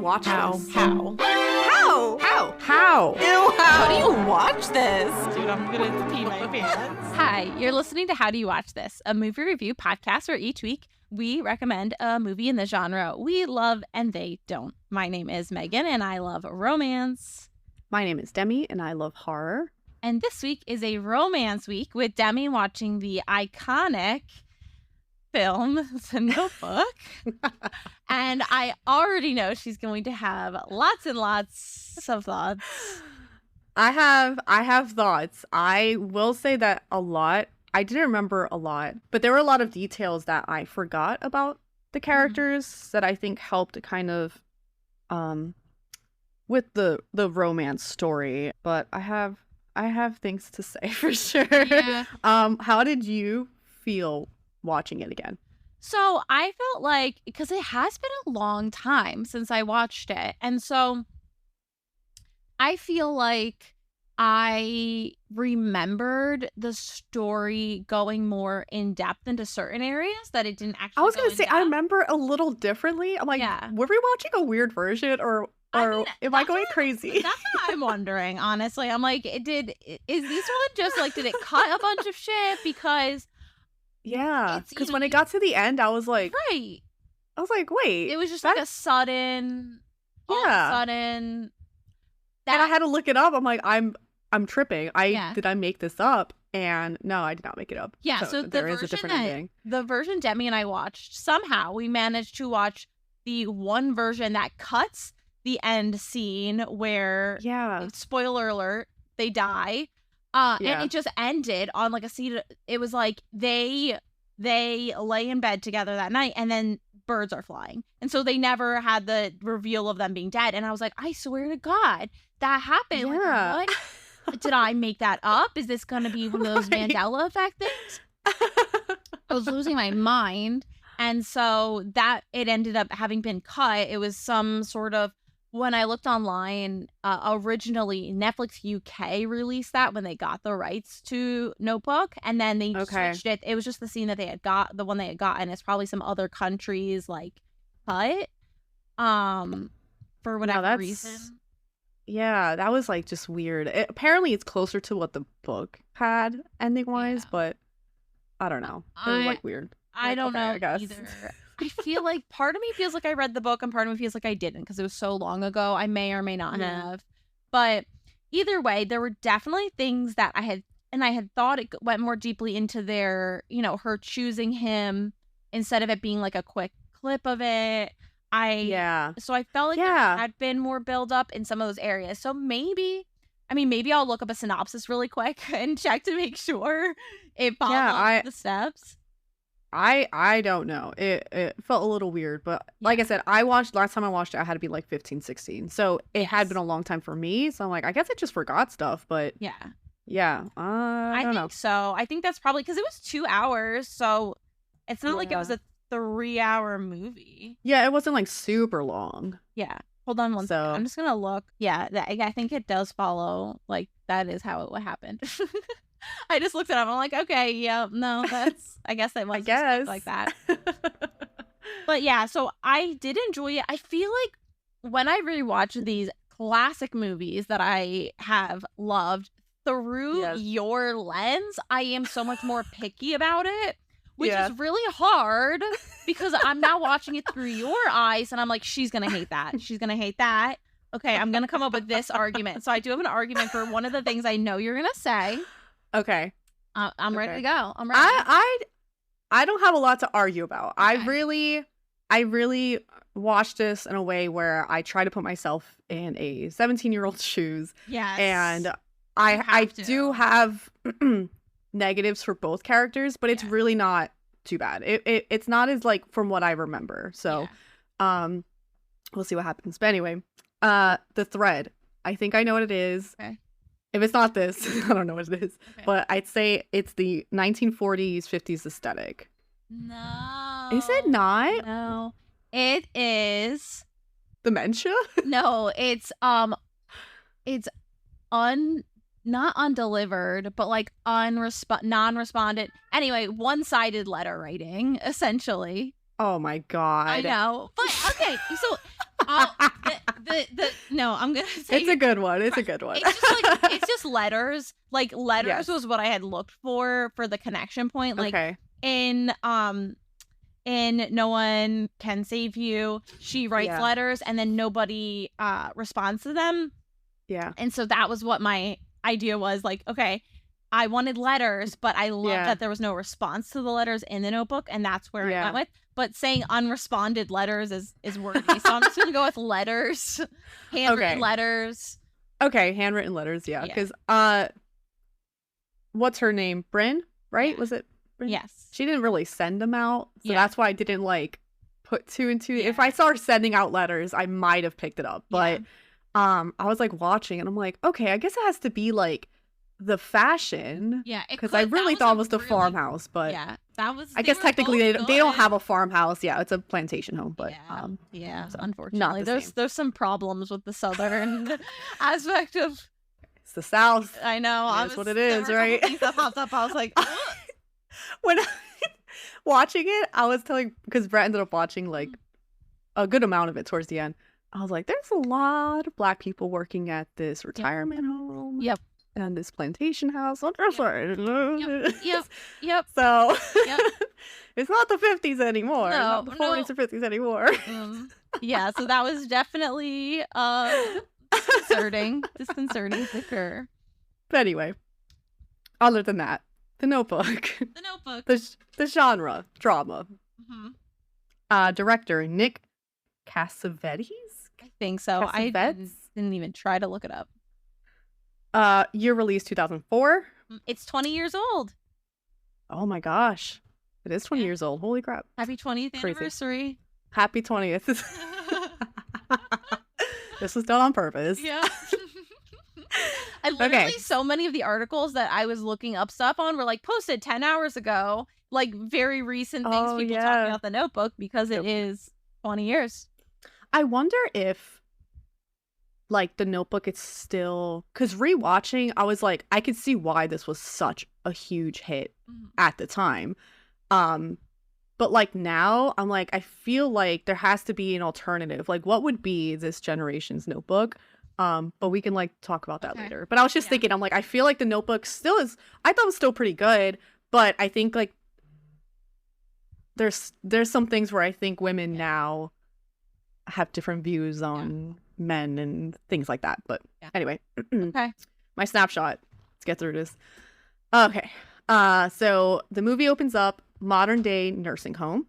watch How? this? How? How do you watch this? Dude, I'm gonna pee my pants. Hi, you're listening to How Do You Watch This, a movie review podcast where each week we recommend a movie in the genre we love and they don't. My name is Megan and I love romance. My name is Demi and I love horror. And this week is a romance week with Demi watching the iconic film, The Notebook. And I already know she's going to have lots and lots of thoughts. I have thoughts. I will say that a lot. I didn't remember a lot, but there were a lot of details that I forgot about the characters that I think helped kind of with the romance story. But I have things to say for sure. Yeah. How did you feel watching it again? So I felt like, because it has been a long time since I watched it, and so I feel like I remembered the story going more in depth into certain areas that it didn't actually. I was go gonna in say depth. I remember a little differently. I'm like, Yeah. were we watching a weird version or I mean, am I that's going what- crazy? That's what I'm wondering, honestly. I'm like, is this one just like, did it cut a bunch of shit? Because Yeah, It's, you because know, when it got to the end, I was like, right, wait, it was just that- like a sudden, all of a Yeah. sudden. and I had to look it up. I'm like, I'm tripping. Yeah. Did I make this up? And no, I did not make it up. Yeah, so the there is a version different that ending. the version Demi and I watched, somehow we managed to watch the one version that cuts the end scene where, Yeah, spoiler alert, they die. Yeah. And it just ended on like a scene. It was like they lay in bed together that night and then birds are flying. And so they never had the reveal of them being dead. And I was like, I swear to God, that happened. Yeah. Like, what? Did I make that up? Is this going to be one of those Right. Mandela effect things? I was losing my mind. And so that it ended up having been cut. It was some sort of, when I looked online, originally Netflix UK released that when they got the rights to Notebook, and then they Okay. switched it. It was just the scene that they had got, the one they had gotten. It's probably some other countries like cut, for whatever that's- reason. yeah, that was like just weird. Apparently, it's closer to what the book had ending wise, Yeah. but I don't know. It was like weird. I Like, don't okay, I know guess. either. I feel like part of me feels like I read the book and part of me feels like I didn't because it was so long ago. I may or may not Yeah. have. But either way, there were definitely things that I had thought it went more deeply into their, her choosing him instead of it being like a quick clip of it. Yeah, So I felt like Yeah. there had been more build up in some of those areas. So maybe I'll look up a synopsis really quick and check to make sure it follows the steps. I don't know. It felt a little weird, but like I said, last time I watched it, I had to be like 15, 16. So it had Yes. been a long time for me. So I'm like, I guess I just forgot stuff, but Yeah. yeah, I don't know. think so. I think that's probably because it was 2 hours, so it's not like it was Yeah. a 3-hour movie. Yeah, it wasn't like super long. Yeah. Hold on one second. So- I'm just gonna look. Yeah, I think it does follow. Like that is how it happened. I just looked it up. I'm like, okay, yeah, no, that's. I guess that was I guess like that. But yeah, so I did enjoy it. I feel like when I rewatch these classic movies that I have loved through Yes. your lens, I am so much more picky about it, which Yeah. is really hard because I'm now watching it through your eyes and I'm like, she's going to hate that. She's going to hate that. Okay, I'm going to come up with this argument. So I do have an argument for one of the things I know you're going to say. Okay. I'm ready Okay. to go. I'm ready. I don't have a lot to argue about. Okay. I really watched this in a way where I try to put myself in a 17-year-old's shoes, Yes. and I have to. do have negatives for both characters, but it's Yeah. really not too bad. It's not as like from what I remember. So we'll see what happens. But anyway, the thread. I think I know what it is. Okay. If it's not this, I don't know what it is. Okay. But I'd say it's the 1940s, 50s aesthetic. No. Is it not? No. It is. Dementia? No, it's not undelivered, but like non-respondent. Anyway, one-sided letter writing, essentially. Oh my god. I know. But okay, so Oh, no, I'm gonna say It's a good one. It's a good one. it's just letters. Like letters Yes. was what I had looked for the connection point. Like Okay. in No One Can Save You, she writes Yeah. letters and then nobody responds to them. Yeah. And so that was what my idea was. Like, okay, I wanted letters, but I love Yeah. that there was no response to the letters in the notebook, and that's where I Yeah. went with. But saying unresponded letters is wordy, so I'm just gonna go with letters, handwritten Okay. letters. Okay, handwritten letters, yeah. Yeah. Because what's her name? Bryn, right? Yeah. Was it Bryn? Yes. She didn't really send them out, so Yeah. that's why I didn't like put two and two. Yeah. If I saw her sending out letters, I might have picked it up. But I was like watching and I'm like, okay, I guess it has to be like the fashion. Yeah. Because I really thought it was the farmhouse, but yeah, that was. I guess technically they don't have a farmhouse. Yeah, it's a plantation home, but yeah, so unfortunately, not the same. there's some problems with the southern aspect of. It's the South. I know. That's what it is, there were a couple right? things that popped up. I was like, When watching it, I was telling, because Brett ended up watching like a good amount of it towards the end. I was like, there's a lot of Black people working at this retirement home. Yep. And this plantation house. Yep. So Yep. it's not the 50s anymore. No, Not the 40s or 50s anymore. Yeah, so that was definitely disconcerting for sure. But anyway, other than that, The Notebook. The Notebook. The genre, drama. Director, Nick Cassavetes? I think so. I Cassavetes? didn't even try to look it up. Year release 2004. It's 20 years old. Oh my gosh. It is 20 years old. Holy crap. Happy 20th Crazy. anniversary. Happy 20th. This was done on purpose. Yeah. Literally so many of the articles that I was looking up stuff on were like posted 10 hours ago. Like very recent things people talking about The Notebook because it is 20 years. I wonder if like The Notebook is still, because rewatching, I was like, I could see why this was such a huge hit at the time. But like now, I'm like, I feel like there has to be an alternative. Like, what would be this generation's Notebook? But we can like talk about that later. But I was just thinking, I'm like, I feel like The Notebook still is, I thought it was still pretty good, but I think like there's some things where I think women now have different views on men and things like that. But anyway, Okay. My snapshot. Let's get through this. Okay. So the movie opens up modern day nursing home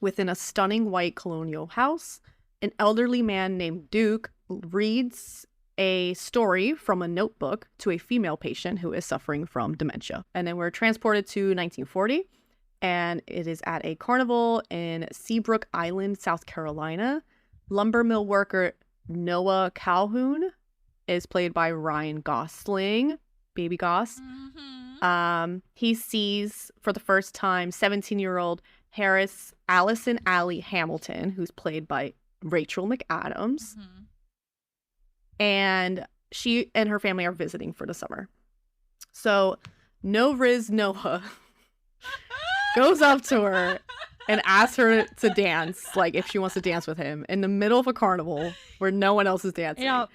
within a stunning white colonial house. An elderly man named Duke reads a story from a notebook to a female patient who is suffering from dementia. And then we're transported to 1940, and it is at a carnival in Seabrook Island, South Carolina. Lumber mill worker Noah Calhoun is played by Ryan Gosling, baby Goss. He sees for the first time 17-year-old Allison Allie Hamilton, who's played by Rachel McAdams. And she and her family are visiting for the summer. So No Riz Noah goes up to her and asks her to dance, like if she wants to dance with him in the middle of a carnival where no one else is dancing. Yep.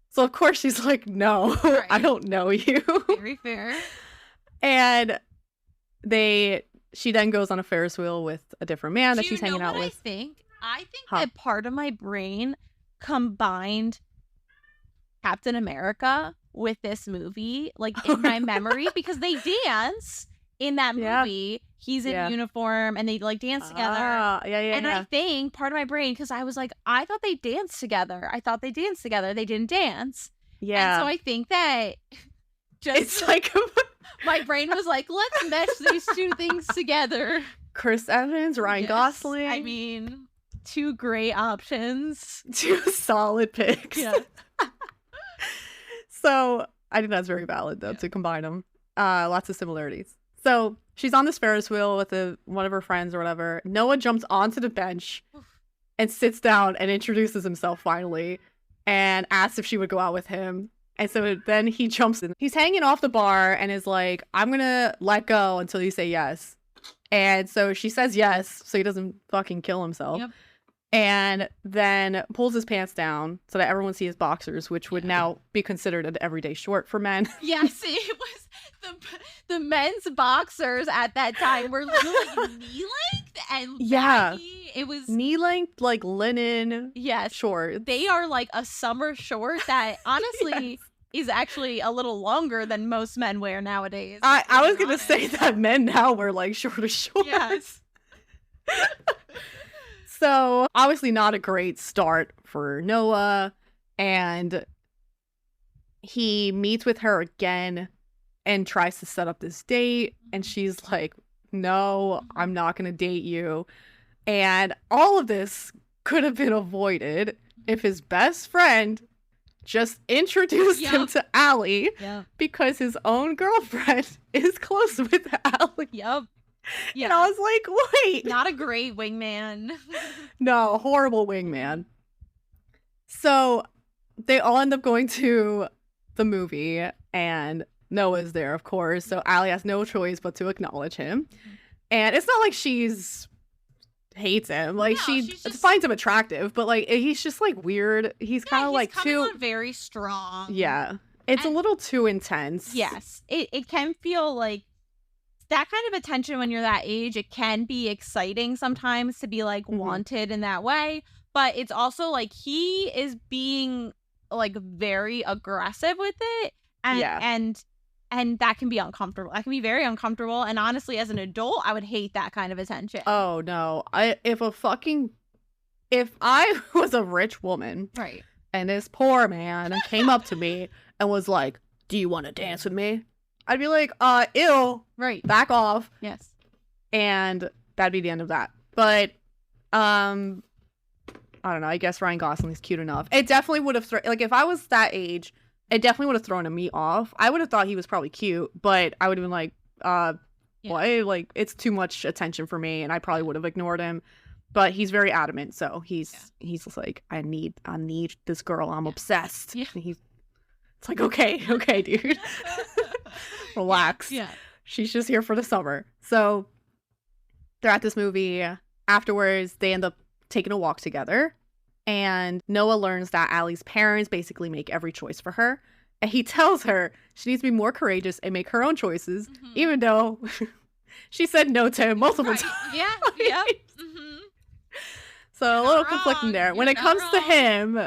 So of course she's like, no, I don't know you. Very fair. And she then goes on a Ferris wheel with a different man that she's hanging out with. I think that part of my brain combined Captain America with this movie, like in my memory, because they dance in that movie. He's in uniform and they like dance together. I think part of my brain, because I was like, I thought they danced together. They didn't dance. Yeah. And so I think that it's like my brain was like, let's mesh these two things together. Chris Evans, Ryan Gosling. I mean, two great options. Two solid picks. Yeah. So I think that's very valid though to combine them. Lots of similarities. So she's on this Ferris wheel with one of her friends or whatever. Noah jumps onto the bench and sits down and introduces himself finally and asks if she would go out with him. And so then he jumps in. He's hanging off the bar and is like, I'm going to let go until you say yes. And so she says yes so he doesn't fucking kill himself. Yep. and then pulls his pants down so that everyone sees his boxers, which would now be considered an everyday short for men. Yes, it was the men's boxers at that time were literally knee length and baggy. It was knee length, like linen shorts. They are like a summer short that honestly is actually a little longer than most men wear nowadays. I was gonna say that men now wear like shorter shorts. Yes. So obviously not a great start for Noah, and he meets with her again and tries to set up this date, and she's like, no, I'm not gonna date you. And all of this could have been avoided if his best friend just introduced him to Allie, because his own girlfriend is close with Allie. Yep. Yeah. And I was like, wait. Not a great wingman. No, horrible wingman. So they all end up going to the movie, and Noah's there, of course. So Allie has no choice but to acknowledge him. And it's not like she's hates him. Like, she just finds him attractive, but like he's just like weird. He's kind of like too very strong. Yeah. It's a little too intense. Yes. It can feel like that kind of attention when you're that age. It can be exciting sometimes to be like wanted in that way, but it's also like he is being like very aggressive with it, and that can be uncomfortable. That can be very uncomfortable, and honestly, as an adult, I would hate that kind of attention. Oh no. If I was a rich woman, right, and this poor man came up to me and was like, do you want to dance with me? I'd be like, ew. Right. Back off. Yes. And that'd be the end of that. But, I don't know. I guess Ryan Gosling is cute enough. It definitely would have, like, if I was that age, it definitely would have thrown me off. I would have thought he was probably cute, but I would have been like, what? Like, it's too much attention for me, and I probably would have ignored him. But he's very adamant, so he's just like, I need this girl. I'm obsessed. Yeah. And it's like, okay, dude. Relax. Yeah. She's just here for the summer. So they're at this movie. Afterwards, they end up taking a walk together. And Noah learns that Allie's parents basically make every choice for her. And he tells her she needs to be more courageous and make her own choices, even though she said no to him multiple times. Yeah, yeah. So a little conflicting there. When it comes to him,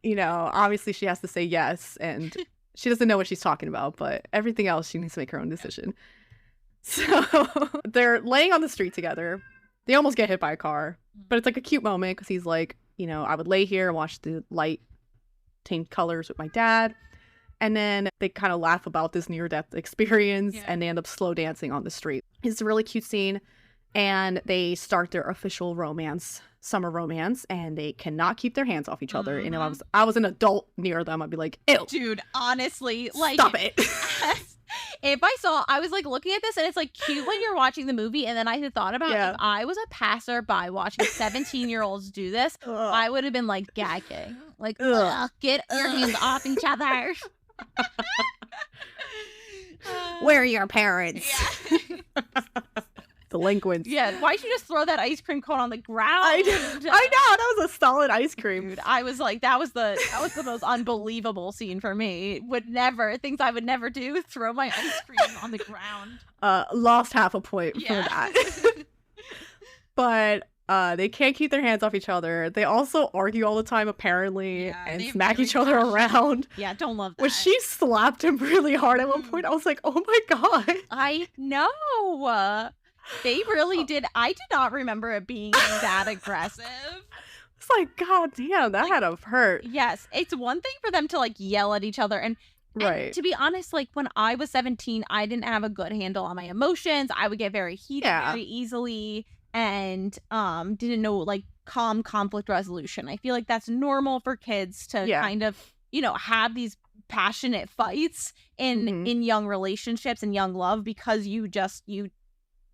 you know, obviously she has to say yes, and she doesn't know what she's talking about, but everything else she needs to make her own decision. So they're laying on the street together. They almost get hit by a car, but it's like a cute moment because he's like, you know, I would lay here and watch the light taint colors with my dad. And then they kind of laugh about this near-death experience, and they end up slow dancing on the street. It's a really cute scene, and they start their official romance, summer romance, and they cannot keep their hands off each other. And if I was an adult near them, I'd be like, ew. Dude, honestly, like, stop it. I was like looking at this, and it's like cute when you're watching the movie, and then I had thought about if I was a passerby watching 17-year-olds do this, I would have been like gagging. Like, get your hands off each other. Where are your parents? Delinquents. Yeah, why'd you just throw that ice cream cone on the ground? I know, that was a solid ice cream. Dude, I was like, that was the most unbelievable scene for me. Things I would never do, throw my ice cream on the ground. Lost half a point for that. But they can't keep their hands off each other. They also argue all the time, apparently, and smack each other around. Yeah, don't love that. When she slapped him really hard at one point, I was like, oh my god. I know. They really did. I did not remember it being that aggressive. It's like, god damn, that had to hurt. Yes. It's one thing for them to like yell at each other. And to be honest, like when I was 17, I didn't have a good handle on my emotions. I would get very heated very easily, and didn't know like calm conflict resolution. I feel like that's normal for kids to kind of, you know, have these passionate fights in young relationships and young love, because you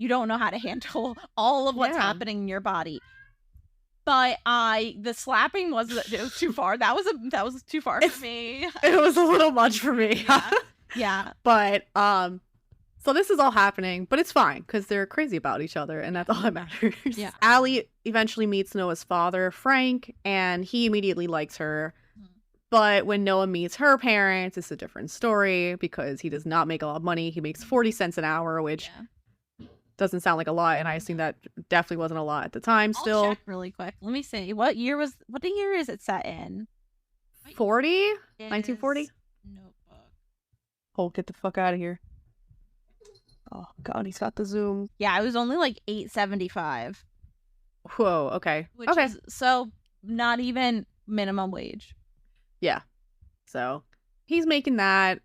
don't know how to handle all of what's happening in your body. But the slapping was too far. That was too far for me. It was a little much for me. Yeah. But So this is all happening, but it's fine because they're crazy about each other, and that's all that matters. Yeah. Allie eventually meets Noah's father, Frank, and he immediately likes her. Mhm. But when Noah meets her parents, it's a different story because he does not make a lot of money. He makes 40 cents an hour, which doesn't sound like a lot, and I assume that definitely wasn't a lot at the time. I'll Still, check really quick. Let me see. What year is it set in? 40, 1940. Notebook. Oh, get the fuck out of here! Oh God, he's got the zoom. Yeah, it was only like $8.75. Whoa. Okay. Which okay. is so not even minimum wage. Yeah. So he's making that,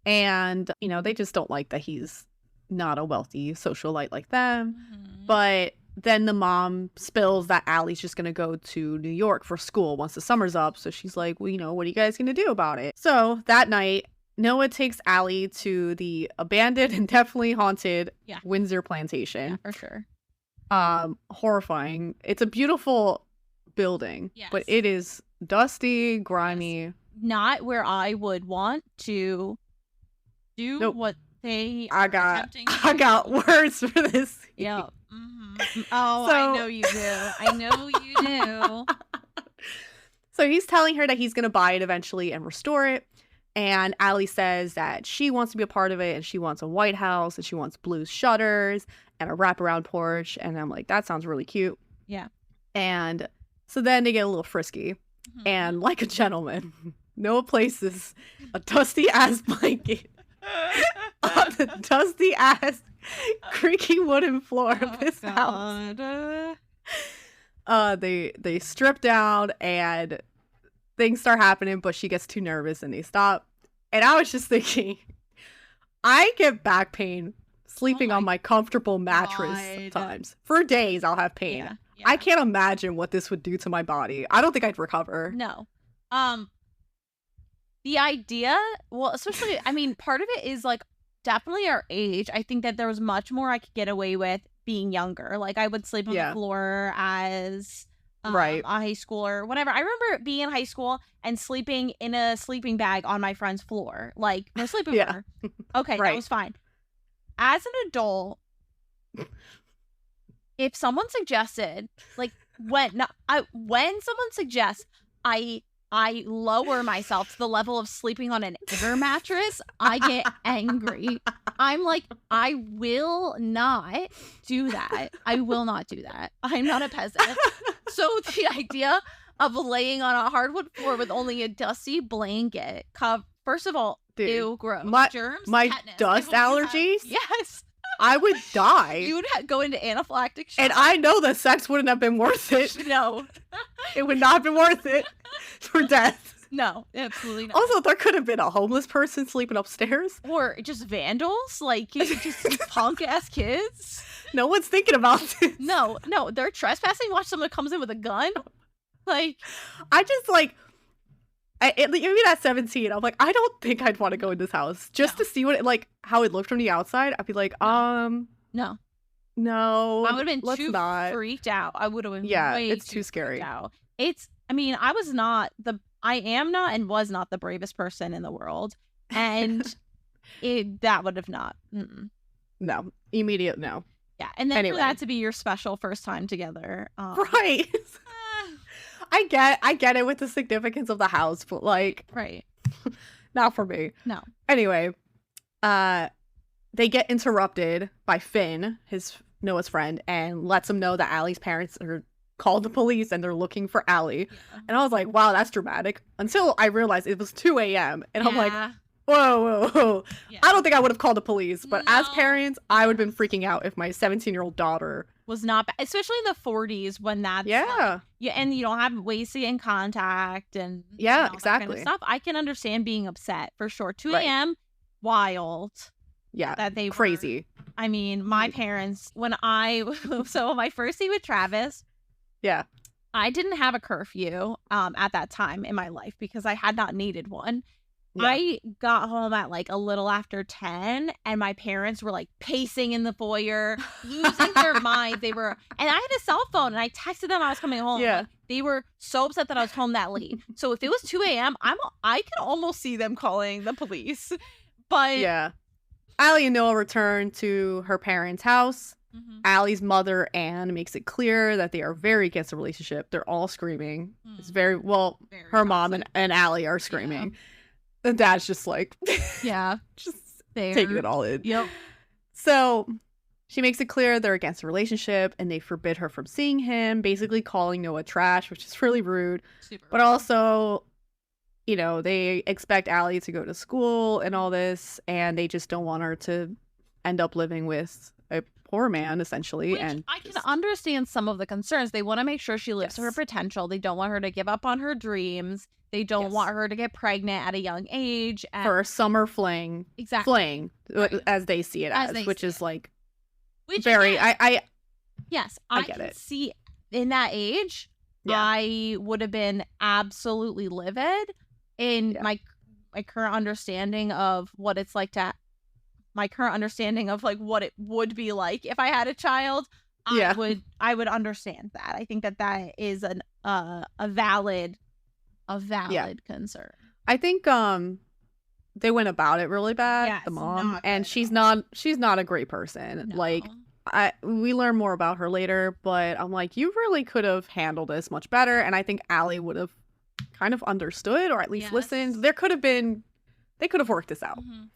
and they just don't like that he's not a wealthy socialite like them. Mhm. But then the mom spills that Allie's just gonna go to New York for school once the summer's up. So she's like, well, what are you guys gonna do about it? So that night, Noah takes Allie to the abandoned and definitely haunted Windsor plantation. Yeah, for sure. Horrifying. It's a beautiful building, but it is dusty, grimy. Yes. Not where I would want to do what they I got words for this. Yeah. Mm-hmm. Oh, I know you do. I know you do. So he's telling her that he's going to buy it eventually and restore it. And Allie says that she wants to be a part of it, and she wants a White House, and she wants blue shutters and a wraparound porch. And I'm like, that sounds really cute. Yeah. And so then they get a little frisky. Mm-hmm. And like a gentleman, Noah places a dusty ass blanket on the dusty ass creaky wooden floor of his house. They strip down and things start happening, but she gets too nervous and they stop. And I was just thinking, I get back pain sleeping on my comfortable mattress sometimes. For days I'll have pain. Yeah. I can't imagine what this would do to my body. I don't think I'd recover. No. The idea, well, especially, I mean, part of it is like definitely our age. I think that there was much more I could get away with being younger. Like I would sleep on the floor as a high schooler, whatever. I remember being in high school and sleeping in a sleeping bag on my friend's floor, like no sleepover. Okay, that was fine. As an adult, if someone suggested, like when someone suggests I lower myself to the level of sleeping on an air mattress, I get angry. I'm like, I will not do that. I will not do that. I'm not a peasant. So the idea of laying on a hardwood floor with only a dusty blanket, first of all, ew, gross. Germs, my tetanus, dust allergies. Yes. I would die. You would go into anaphylactic shock. And I know the sex wouldn't have been worth it. No. It would not have been worth it for death. No, absolutely not. Also, there could have been a homeless person sleeping upstairs. Or just vandals, like just punk-ass kids. No one's thinking about this. No, they're trespassing. Watch someone comes in with a gun. Like, I just like... even at 17, I'm like, I don't think I'd want to go in this house just to see what it, like how it looked from the outside. I'd be like, no, I would have been too freaked out. I would have been way it's too scary. Out. I mean, I am not and was not the bravest person in the world, and that would have not. No, immediate no. Yeah, and then for that to be your special first time together, right? I get it with the significance of the house, but like, not for me. No. Anyway, they get interrupted by Finn, Noah's friend, and lets him know that Allie's parents are called the police and they're looking for Allie. Yeah. And I was like, wow, that's dramatic. Until I realized it was 2 a.m. And I'm like, whoa. Yeah. I don't think I would have called the police, but as parents, I would have been freaking out if my 17-year-old daughter was not bad, especially in the 40s when that's and you don't have ways to get in contact and exactly that kind of stuff. I can understand being upset for sure. 2 a.m. wild. Yeah, that they crazy. I mean, my parents so my first date with Travis. Yeah, I didn't have a curfew at that time in my life because I had not needed one. Yeah. I got home at like a little after 10 and my parents were like pacing in the foyer, losing their mind. And I had a cell phone and I texted them I was coming home. Yeah. Like, they were so upset that I was home that late. So if it was 2 a.m., I can almost see them calling the police. But Allie and Noah return to her parents' house. Mm-hmm. Allie's mother, Anne, makes it clear that they are very against the relationship. They're all screaming. It's very, well, Very her mom toxic. and Allie are screaming. The dad's just like, Yeah. just They're taking it all in. Yep. So she makes it clear they're against the relationship and they forbid her from seeing him, basically calling Noah trash, which is really rude. Super. But also, you know, they expect Allie to go to school and all this, and they just don't want her to end up living with a poor man, essentially. Which and I can understand some of the concerns. They want to make sure she lives to her Yes. potential. They don't want her to give up on her dreams. They don't Yes. want her to get pregnant at a young age. for a summer fling, Exactly. Right. as they see it As as, they which see is it. like Which very, again, I yes, I I get can it. see in that age, Yeah. I would have been absolutely livid in Yeah. my current understanding of what it's like to my current understanding of like what it would be like if I had a child. Yeah. I would understand that. I think that that is an a valid concern. I think they went about it really bad, Yeah, the it's mom, not and good at she's all. not a great person. No. Like we learn more about her later, but I'm like, you really could have handled this much better, and I think Allie would have kind of understood or at least Yes. listened. They could have worked this out. Mhm.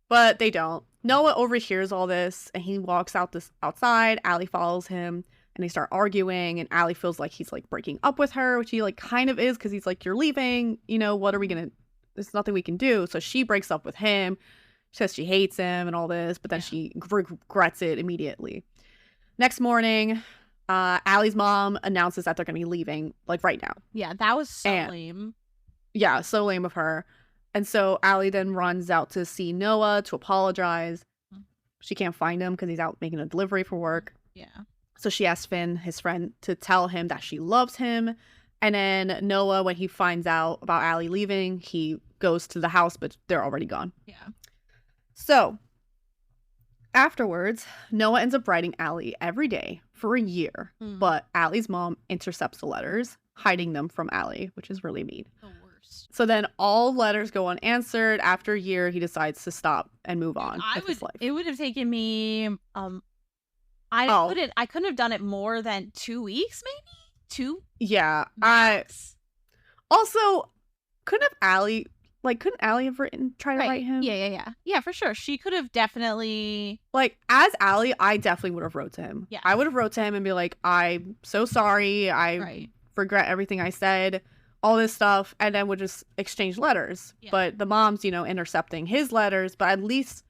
But they don't. Noah overhears all this and he walks outside. Allie follows him and they start arguing, and Allie feels like he's like breaking up with her, which he like kind of is, because he's like, you're leaving, you know, what are we gonna, there's nothing we can do. So she breaks up with him. She says she hates him and all this, but then Yeah. she regrets it immediately. Next morning, Allie's mom announces that they're gonna be leaving like right now. Yeah, that was so And- lame. Yeah, so lame of her. And so Allie then runs out to see Noah to apologize. Mhm. She can't find him because he's out making a delivery for work. Yeah. So she asks Finn, his friend, to tell him that she loves him. And then Noah, when he finds out about Allie leaving, he goes to the house, but they're already gone. Yeah. So afterwards, Noah ends up writing Allie every day for a year. Mm. But Allie's mom intercepts the letters, hiding them from Allie, which is really mean. The worst. So then all letters go unanswered. After a year, he decides to stop and move on with his life. It would have taken me Oh. I couldn't have done it more than 2 weeks, maybe? 2 Yeah. max. Also, couldn't Allie have tried to Right. write him? Yeah. Yeah, for sure. She could have definitely Like, as Allie, I definitely would have wrote to him. Yeah. I would have wrote to him and be like, I'm so sorry. I right. regret everything I said, all this stuff, and then would just exchange letters. Yeah. But the mom's, intercepting his letters, but at least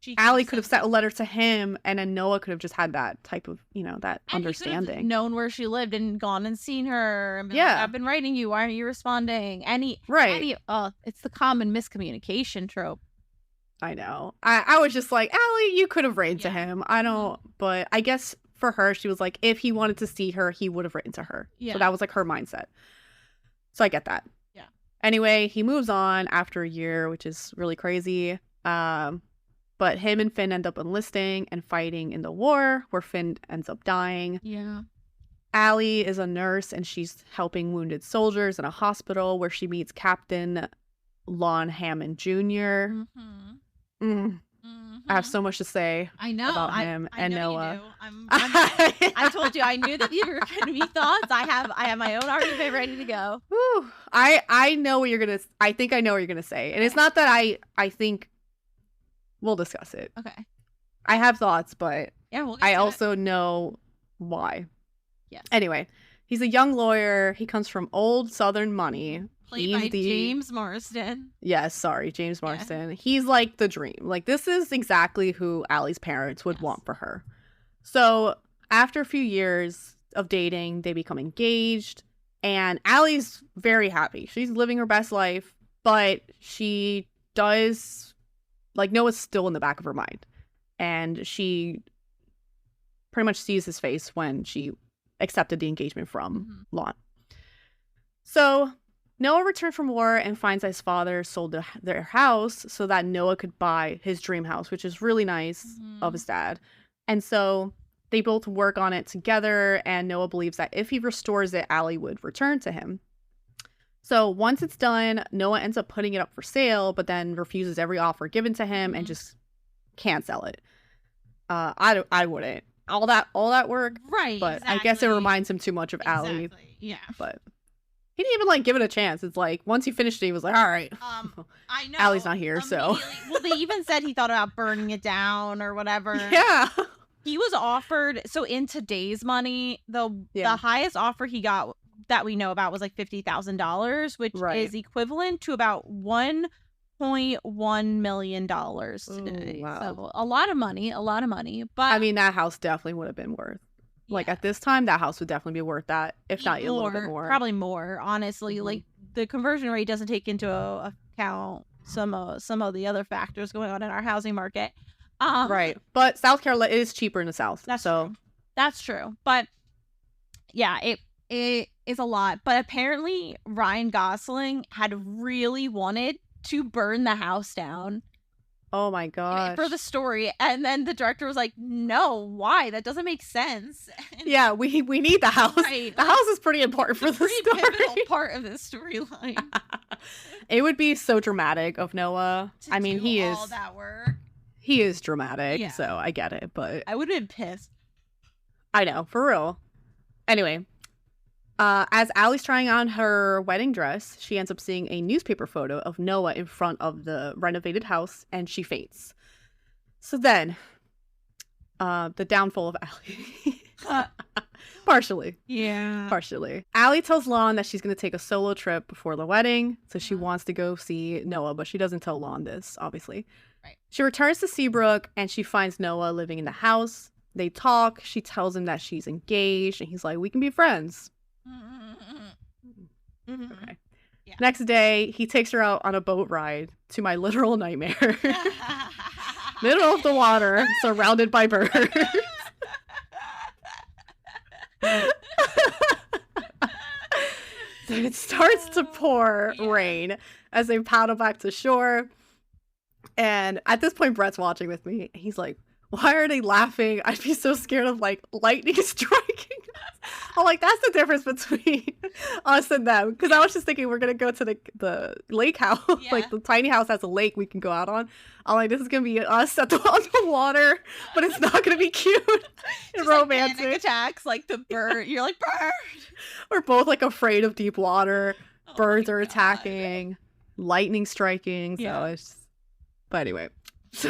She Allie could have sent a letter to him, and then Noah could have just had that type of, that And he could have understanding. known where she lived and gone and seen her. And been Yeah. like, I've been writing you. Why aren't you responding? Right. It's the common miscommunication trope. I know. I was just like, Allie, you could have written to Yeah. him. I don't, but I guess for her, she was like, if he wanted to see her, he would have written to her. Yeah. So that was like her mindset. So I get that. Yeah. Anyway, he moves on after a year, which is really crazy. But him and Finn end up enlisting and fighting in the war, where Finn ends up dying. Yeah. Allie is a nurse and she's helping wounded soldiers in a hospital, where she meets Captain Lon Hammond Jr. Mm-hmm. I have so much to say I know about him I and know Noah. You do. I told you I knew that these were going to be thoughts. I have my own argument ready to go. Whew. I know what you're gonna. I think I know what you're gonna say, and it's not that I think. We'll discuss it. Okay. I have thoughts, but Yeah. We'll get I to also know why. Yes. Anyway, he's a young lawyer. He comes from old Southern money. played He's by the- James Marsden. Yes, sorry, James Yeah. Marsden. He's like the dream. Like, this is exactly who Allie's parents would Yes. want for her. So after a few years of dating, they become engaged, and Allie's very happy. She's living her best life, but she does, like, Noah's still in the back of her mind, and she pretty much sees his face when she accepted the engagement from Lon. So Noah returned from war and finds that his father sold their house so that Noah could buy his dream house, which is really nice of his dad. And so they both work on it together, and Noah believes that if he restores it, Allie would return to him. So once it's done, Noah ends up putting it up for sale, but then refuses every offer given to him and just can't sell it. I wouldn't. All that work. Right. But exactly. I guess it reminds him too much of Allie. Exactly. Yeah. But he didn't even like give it a chance. It's like once he finished it, he was like, all right. I know. Allie's not here, so. Well, they even said he thought about burning it down or whatever. Yeah. He was offered, so in today's money, the highest offer he got that we know about was like $50,000, which is equivalent to about $1.1 million today. Ooh, wow. So a lot of money. But I mean, that house definitely would have been worth. Like at this time, that house would definitely be worth that, if not a little bit more. Probably more, honestly. Like the conversion rate doesn't take into account some of the other factors going on in our housing market. Right, but South Carolina is cheaper in the South. That's true. But yeah, it is a lot. But apparently, Ryan Gosling had really wanted to burn the house down. Oh my gosh. For the story. And then the director was like, no, why? That doesn't make sense. Yeah, we need the house. Right. The house is pretty important for the story. Pivotal part of this storyline. It would be so dramatic of Noah. I mean, he is all that work. He is dramatic, so I get it, but I would have been pissed. I know, for real. Anyway, as Allie's trying on her wedding dress, she ends up seeing a newspaper photo of Noah in front of the renovated house, and she faints. So then, the downfall of Allie. Partially. Yeah. Partially. Allie tells Lon that she's going to take a solo trip before the wedding, so she wants to go see Noah, but she doesn't tell Lon this, obviously. Right. She returns to Seabrook, and she finds Noah living in the house. They talk. She tells him that she's engaged, and he's like, we can be friends. Okay. Yeah. Next day, he takes her out on a boat ride to my literal nightmare. Middle of the water, surrounded by birds. So it starts to pour rain as they paddle back to shore. And at this point, Brett's watching with me. He's like, why are they laughing? I'd be so scared of like lightning striking us. I'm like, that's the difference between us and them. Because I was just thinking we're going to go to the lake house. Yeah. Like the tiny house has a lake we can go out on. I'm like, this is going to be us on the water, but it's not going to be cute and romantic. Like panic attacks, like the bird. You're like, bird. We're both like afraid of deep water. Birds are attacking, lightning striking. So it's just... But anyway, so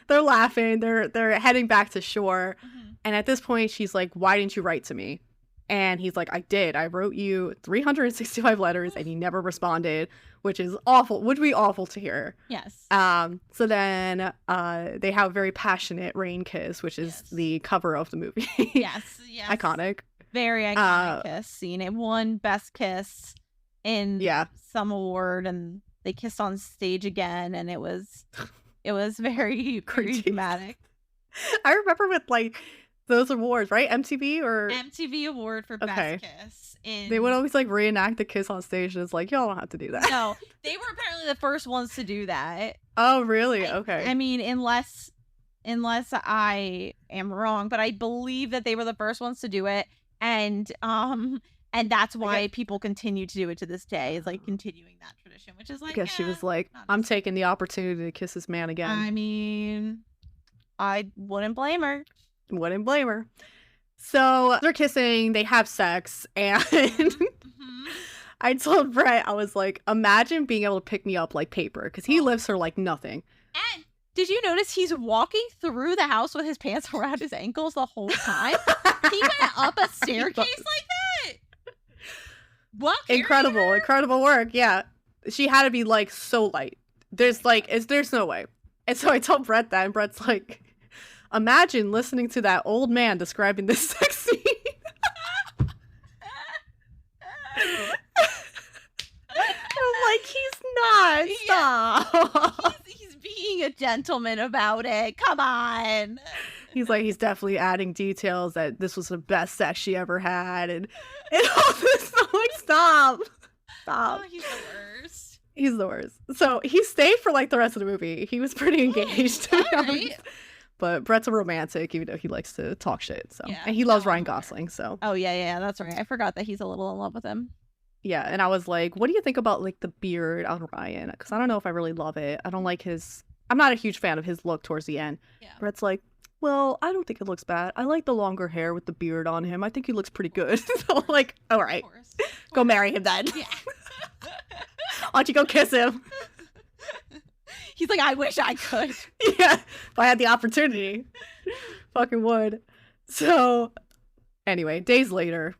they're laughing. They're heading back to shore. And at this point, she's like, why didn't you write to me? And he's like, I did. I wrote you 365 letters and you never responded, which is awful. Would be awful to hear. Yes. So then they have a very passionate rain kiss, which is the cover of the movie. Yes. Iconic. Very iconic kiss scene. It won Best Kiss in some award, and they kissed on stage again, and it was very, very dramatic. I remember with like those awards, right? MTV Award for Best Kiss. They would always like reenact the kiss on stage, and it's like, y'all don't have to do that. No, they were apparently the first ones to do that. Oh, really? Okay. I mean, unless I am wrong, but I believe that they were the first ones to do it, and that's why people continue to do it to this day. Is like continuing that tradition, which is like, I guess she was like, I'm taking the opportunity to kiss this man again. I mean, I wouldn't blame her. Wouldn't blame her. So they're kissing, they have sex, and I told Brett, I was like, imagine being able to pick me up like paper, because he lifts her like nothing. And did you notice he's walking through the house with his pants around his ankles the whole time? He went up a staircase like that. What? Incredible work. Yeah, she had to be like so light. There's no way. And so I told Brett that, and Brett's like, imagine listening to that old man describing this sex scene. I'm like, he's not. Stop. He's being a gentleman about it. Come on. He's like, he's definitely adding details that this was the best sex she ever had, and all this. I'm like, stop. Oh, he's the worst. He's the worst. So he stayed for like the rest of the movie. He was pretty engaged. Right. But Brett's a romantic, even though he likes to talk shit. So, and he loves Ryan Gosling. So, yeah, that's right. I forgot that he's a little in love with him. Yeah, and I was like, what do you think about like the beard on Ryan? Because I don't know if I really love it. I don't like his I'm not a huge fan of his look towards the end. Yeah. Brett's like, well, I don't think it looks bad. I like the longer hair with the beard on him. I think he looks pretty good. So I'm like, all right, Of course. go marry him then. Yeah. Why don't you go kiss him? He's like, I wish I could. Yeah, if I had the opportunity. Fucking would. So, anyway, days later,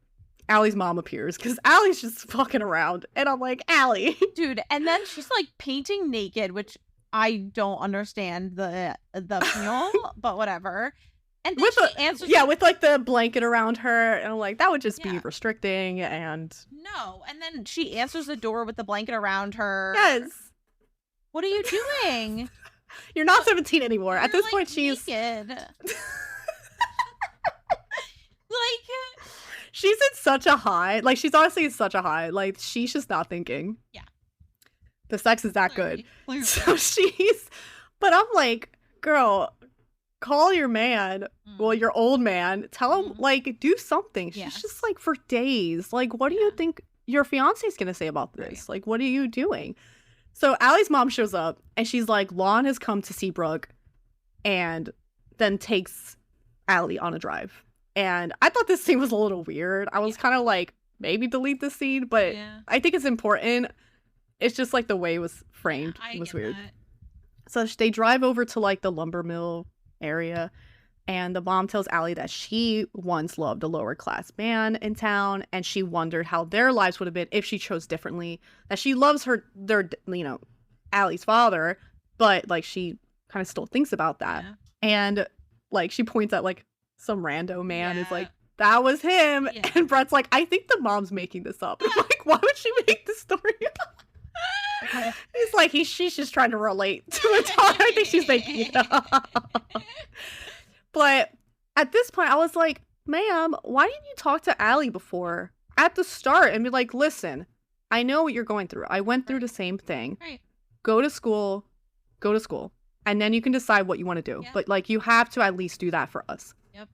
Allie's mom appears because Allie's just fucking around. And I'm like, Allie. Dude, and then she's like painting naked, which I don't understand the appeal, but whatever. And then With she answers. Yeah, with like the blanket around her. And I'm like, that would just be Yeah. restricting. And No, and then she answers the door with the blanket around her. yes, What are you doing? you're not 17 anymore. At You're, this point, she's naked. Like, she's in such a high. Like, she's honestly in such a high. Like, she's just not thinking. Yeah. The sex is that good. clearly. So but I'm like, girl, call your man. Well, your old man. Tell him, Mhm. like, do something. She's Yes. just like, for days. Like, what do you think your fiance's gonna say about this? Right. Like, what are you doing? So Allie's mom shows up and she's like, Lon has come to see Brooke and then takes Allie on a drive. And I thought this scene was a little weird. I was kind of like, maybe delete this scene, but Yeah. I think it's important. It's just like the way it was framed I was get weird. that. So they drive over to like the lumber mill area, and the mom tells Allie that she once loved a lower class man in town, and she wondered how their lives would have been if she chose differently. That she loves Allie's father, but like she kind of still thinks about that. Yeah. And like she points at like some rando man is Yeah. like, that was him. Yeah. And Brett's like, I think the mom's making this up. I'm like, why would she make this story up? He's like, she's just trying to relate to a daughter. I think she's making it up. But at this point, I was like, ma'am, why didn't you talk to Allie before at the start and be like, listen, I know what you're going through. I went through the same thing. Right. Go to school. And then you can decide what you want to do. Yeah. But like, you have to at least do that for us. Yep.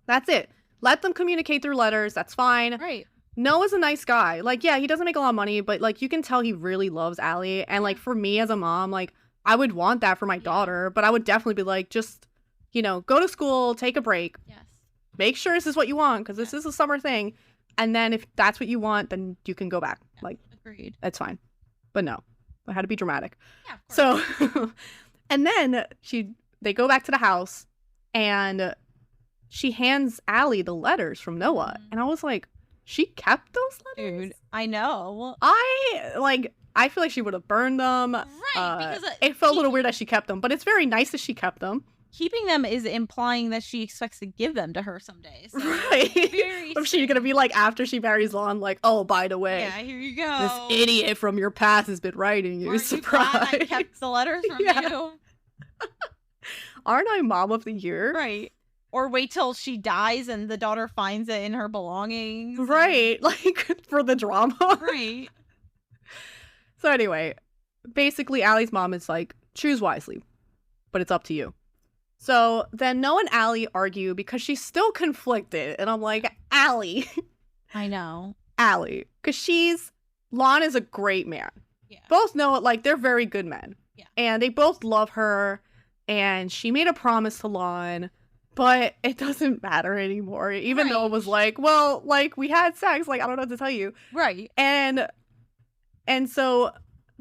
That's it. Let them communicate through letters. That's fine. Right. Noah's a nice guy. Like, yeah, he doesn't make a lot of money, but like you can tell he really loves Allie. And like for me as a mom, like I would want that for my daughter, but I would definitely be like, just, go to school, take a break, Yes. make sure this is what you want, because this is a summer thing. And then if that's what you want, then you can go back. Yeah. Like, Agreed. that's fine. But no, I had to be dramatic. Yeah, of course. So, and then they go back to the house and she hands Allie the letters from Noah. Mhm. And I was like, she kept those letters? Dude, I know. I feel like she would have burned them. Right, because it felt a little weird that she kept them, but it's very nice that she kept them. keeping them is implying that she expects to give them to her someday. So Right. Very Or she's gonna be like, after she marries Lon, like, oh, by the way, yeah, here you go. this idiot from your past has been writing you. Aren't you glad I Surprise. kept the letters from Yeah. you? Aren't I mom of the year? Right. Or wait till she dies and the daughter finds it in her belongings. Right. Like, for the drama. Right. So anyway, basically Allie's mom is like, choose wisely, but it's up to you. So then Noah and Allie argue because she's still conflicted. And I'm like, Allie, I know. because Lon is a great man. Yeah. Both Noah, like, they're very good men. Yeah. And they both love her. And she made a promise to Lon, but it doesn't matter anymore. Even Right. though it was like, well, like, we had sex. Like, I don't know what to tell you. Right. And so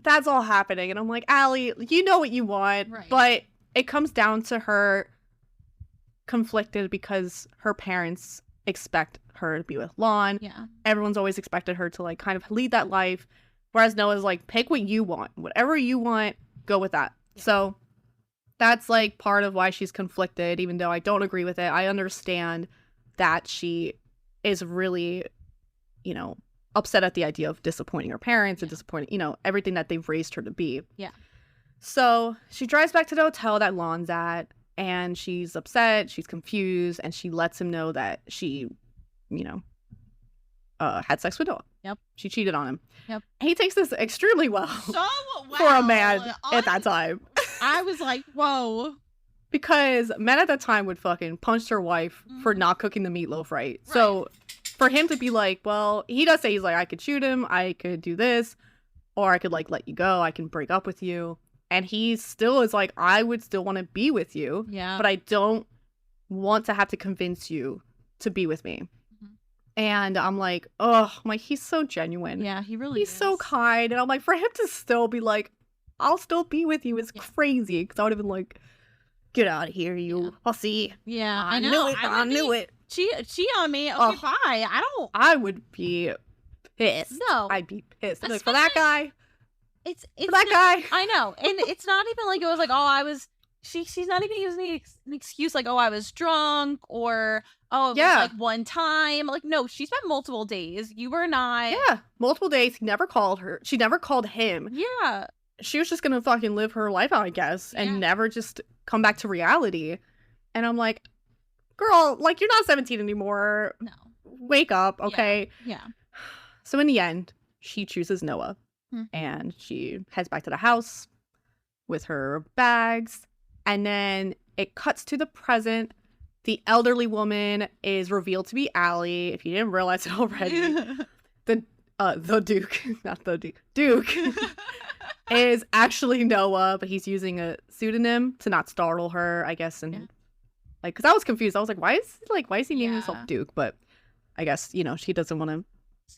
that's all happening. And I'm like, Allie, you know what you want. Right. But it comes down to her conflicted because her parents expect her to be with Lon. Yeah. Everyone's always expected her to like kind of lead that life. Whereas Noah's like, pick what you want. Whatever you want, go with that. Yeah. So that's like part of why she's conflicted, even though I don't agree with it. I understand that she is really, upset at the idea of disappointing her parents and disappointing, everything that they've raised her to be. Yeah. So she drives back to the hotel that Lon's at, and she's upset, she's confused, and she lets him know that she, had sex with Noah. Yep. She cheated on him. Yep. He takes this extremely well So wow. for a man at that time. I was like, whoa. Because men at that time would fucking punch their wife for not cooking the meatloaf right. So for him to be like, well, he does say, he's like, I could shoot him, I could do this, or I could like let you go, I can break up with you. And he still is like, I would still want to be with you, Yeah. but I don't want to have to convince you to be with me. And I'm like, oh, I'm like, he's so genuine. Yeah, he really He's is. so kind. And I'm like, for him to still be like, I'll still be with you is crazy. Because I would have been like, get out of here, you. Yeah. I'll see. Yeah, I knew it. I knew it. Cheat on me. Okay, Oh. bye. I would be pissed. No. I'd be pissed. Like, for that guy. It's For that guy. I know. And it's not even like it was like, oh, I was she's not even using an excuse like, oh, I was drunk, or oh, it was like one time. Like, no, she spent multiple days. You were not. Yeah, multiple days. He never called her. She never called him. Yeah. She was just gonna fucking live her life out, I guess, and never just come back to reality. And I'm like, girl, like, you're not 17 anymore. No. Wake up, okay? Yeah. So in the end, she chooses Noah. And she heads back to the house with her bags. And then it cuts to the present. The elderly woman is revealed to be Allie, if you didn't realize it already. The Duke, not the Duke. Duke is actually Noah, but he's using a pseudonym to not startle her, I guess. And like, because I was confused. I was like, why is he naming himself Duke? But I guess, you know, she doesn't want to.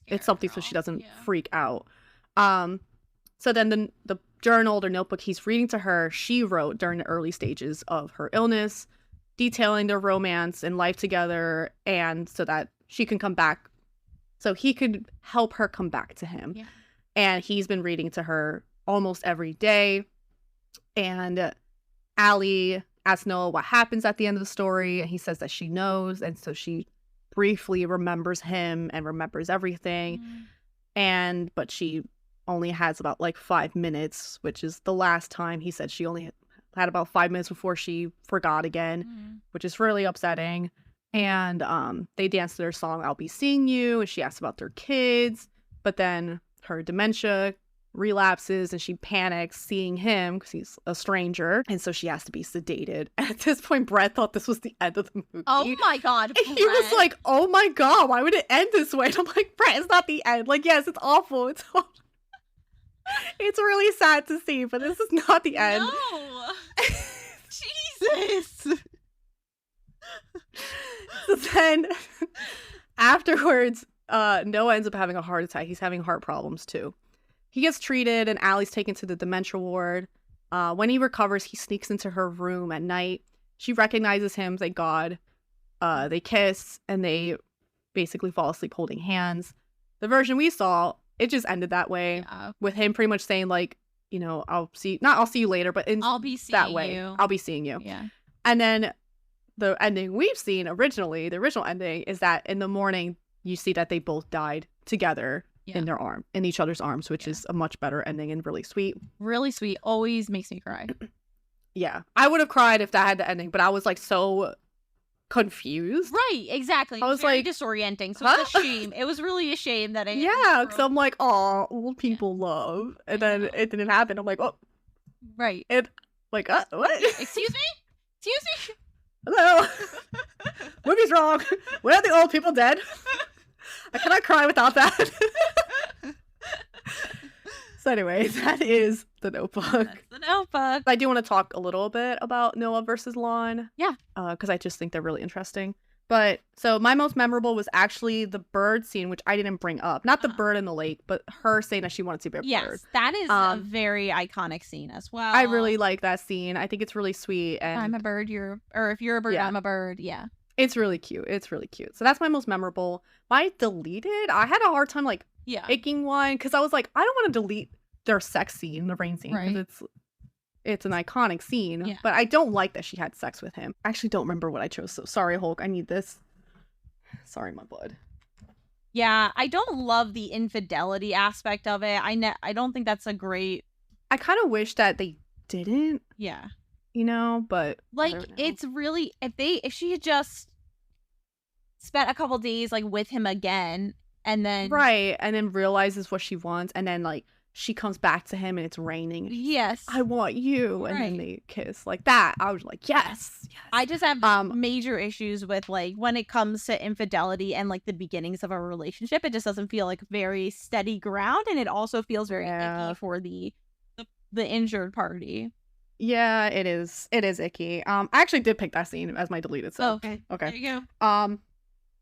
It's something so she doesn't freak out. So then the journal or notebook he's reading to her, she wrote during the early stages of her illness, detailing their romance and life together, and so that she can come back, so he could help her come back to him. Yeah. And he's been reading to her almost every day. And Allie asks Noah what happens at the end of the story, and he says that she knows, and so she briefly remembers him and remembers everything. But she only has about like 5 minutes, which is the last time he said she only had about 5 minutes before she forgot again, which is really upsetting. And they dance to their song, I'll Be Seeing You, and she asks about their kids, but then her dementia relapses and she panics seeing him because he's a stranger, and so she has to be sedated. And at this point, Brett thought this was the end of the movie. Oh my god, Brett. He was like, oh my god, why would it end this way? And I'm like, Brett, it's not the end. Like, yes, it's awful. It's awful. It's really sad to see, but this is not the end. No. Jesus. So then, afterwards, Noah ends up having a heart attack. He's having heart problems too. He gets treated, and Allie's taken to the dementia ward. When he recovers, he sneaks into her room at night. She recognizes him, thank God. They kiss, and they basically fall asleep holding hands. The version we saw, it just ended that way, with him pretty much saying, like, you know, I'll see you later, but in I'll be seeing that way, you. I'll be seeing you. Yeah. And then the ending we've seen originally, the original ending, is that in the morning you see that they both died together in each other's arms, which is a much better ending and really sweet. Really sweet. Always makes me cry. Yeah, I would have cried if that had the ending, but I was like so confused. Right, exactly. I was very like, disorienting. So it's a shame. It was really a shame that it. Yeah, because I'm like, oh, old people love, and then it didn't happen. I'm like, oh, right. It like, what? Excuse me. Excuse me. Hello. Movie's wrong. When are the old people dead? I cannot cry without that. So anyways, that is The Notebook. That's The Notebook. I do want to talk a little bit about Noah versus Lon. Yeah. Because I just think they're really interesting. But so my most memorable was actually the bird scene, which I didn't bring up. Not the bird in the lake, but her saying that she wanted to be a bird. Yes, that is a very iconic scene as well. I really like that scene. I think it's really sweet. And I'm a bird, or if you're a bird, I'm a bird. Yeah. It's really cute. It's really cute. So that's my most memorable. My deleted, I had a hard time picking one because I was like, I don't want to delete their sex scene, the rain scene, because it's an iconic scene. Yeah. But I don't like that she had sex with him. I actually don't remember what I chose. So sorry, Hulk. I need this. Sorry, my blood. Yeah, I don't love the infidelity aspect of it. I don't think that's a great. I kind of wish that they didn't. Yeah. You know, but like it's really if she had just spent a couple days like with him again and then realizes what she wants, and then like she comes back to him and it's raining. Yes, I want you, and then they kiss like that. I was like, yes. I just have major issues with like when it comes to infidelity and like the beginnings of a relationship. It just doesn't feel like very steady ground, and it also feels very icky for the the injured party. Yeah, it is icky. I actually did pick that scene as my deleted. So Okay. okay. There you go.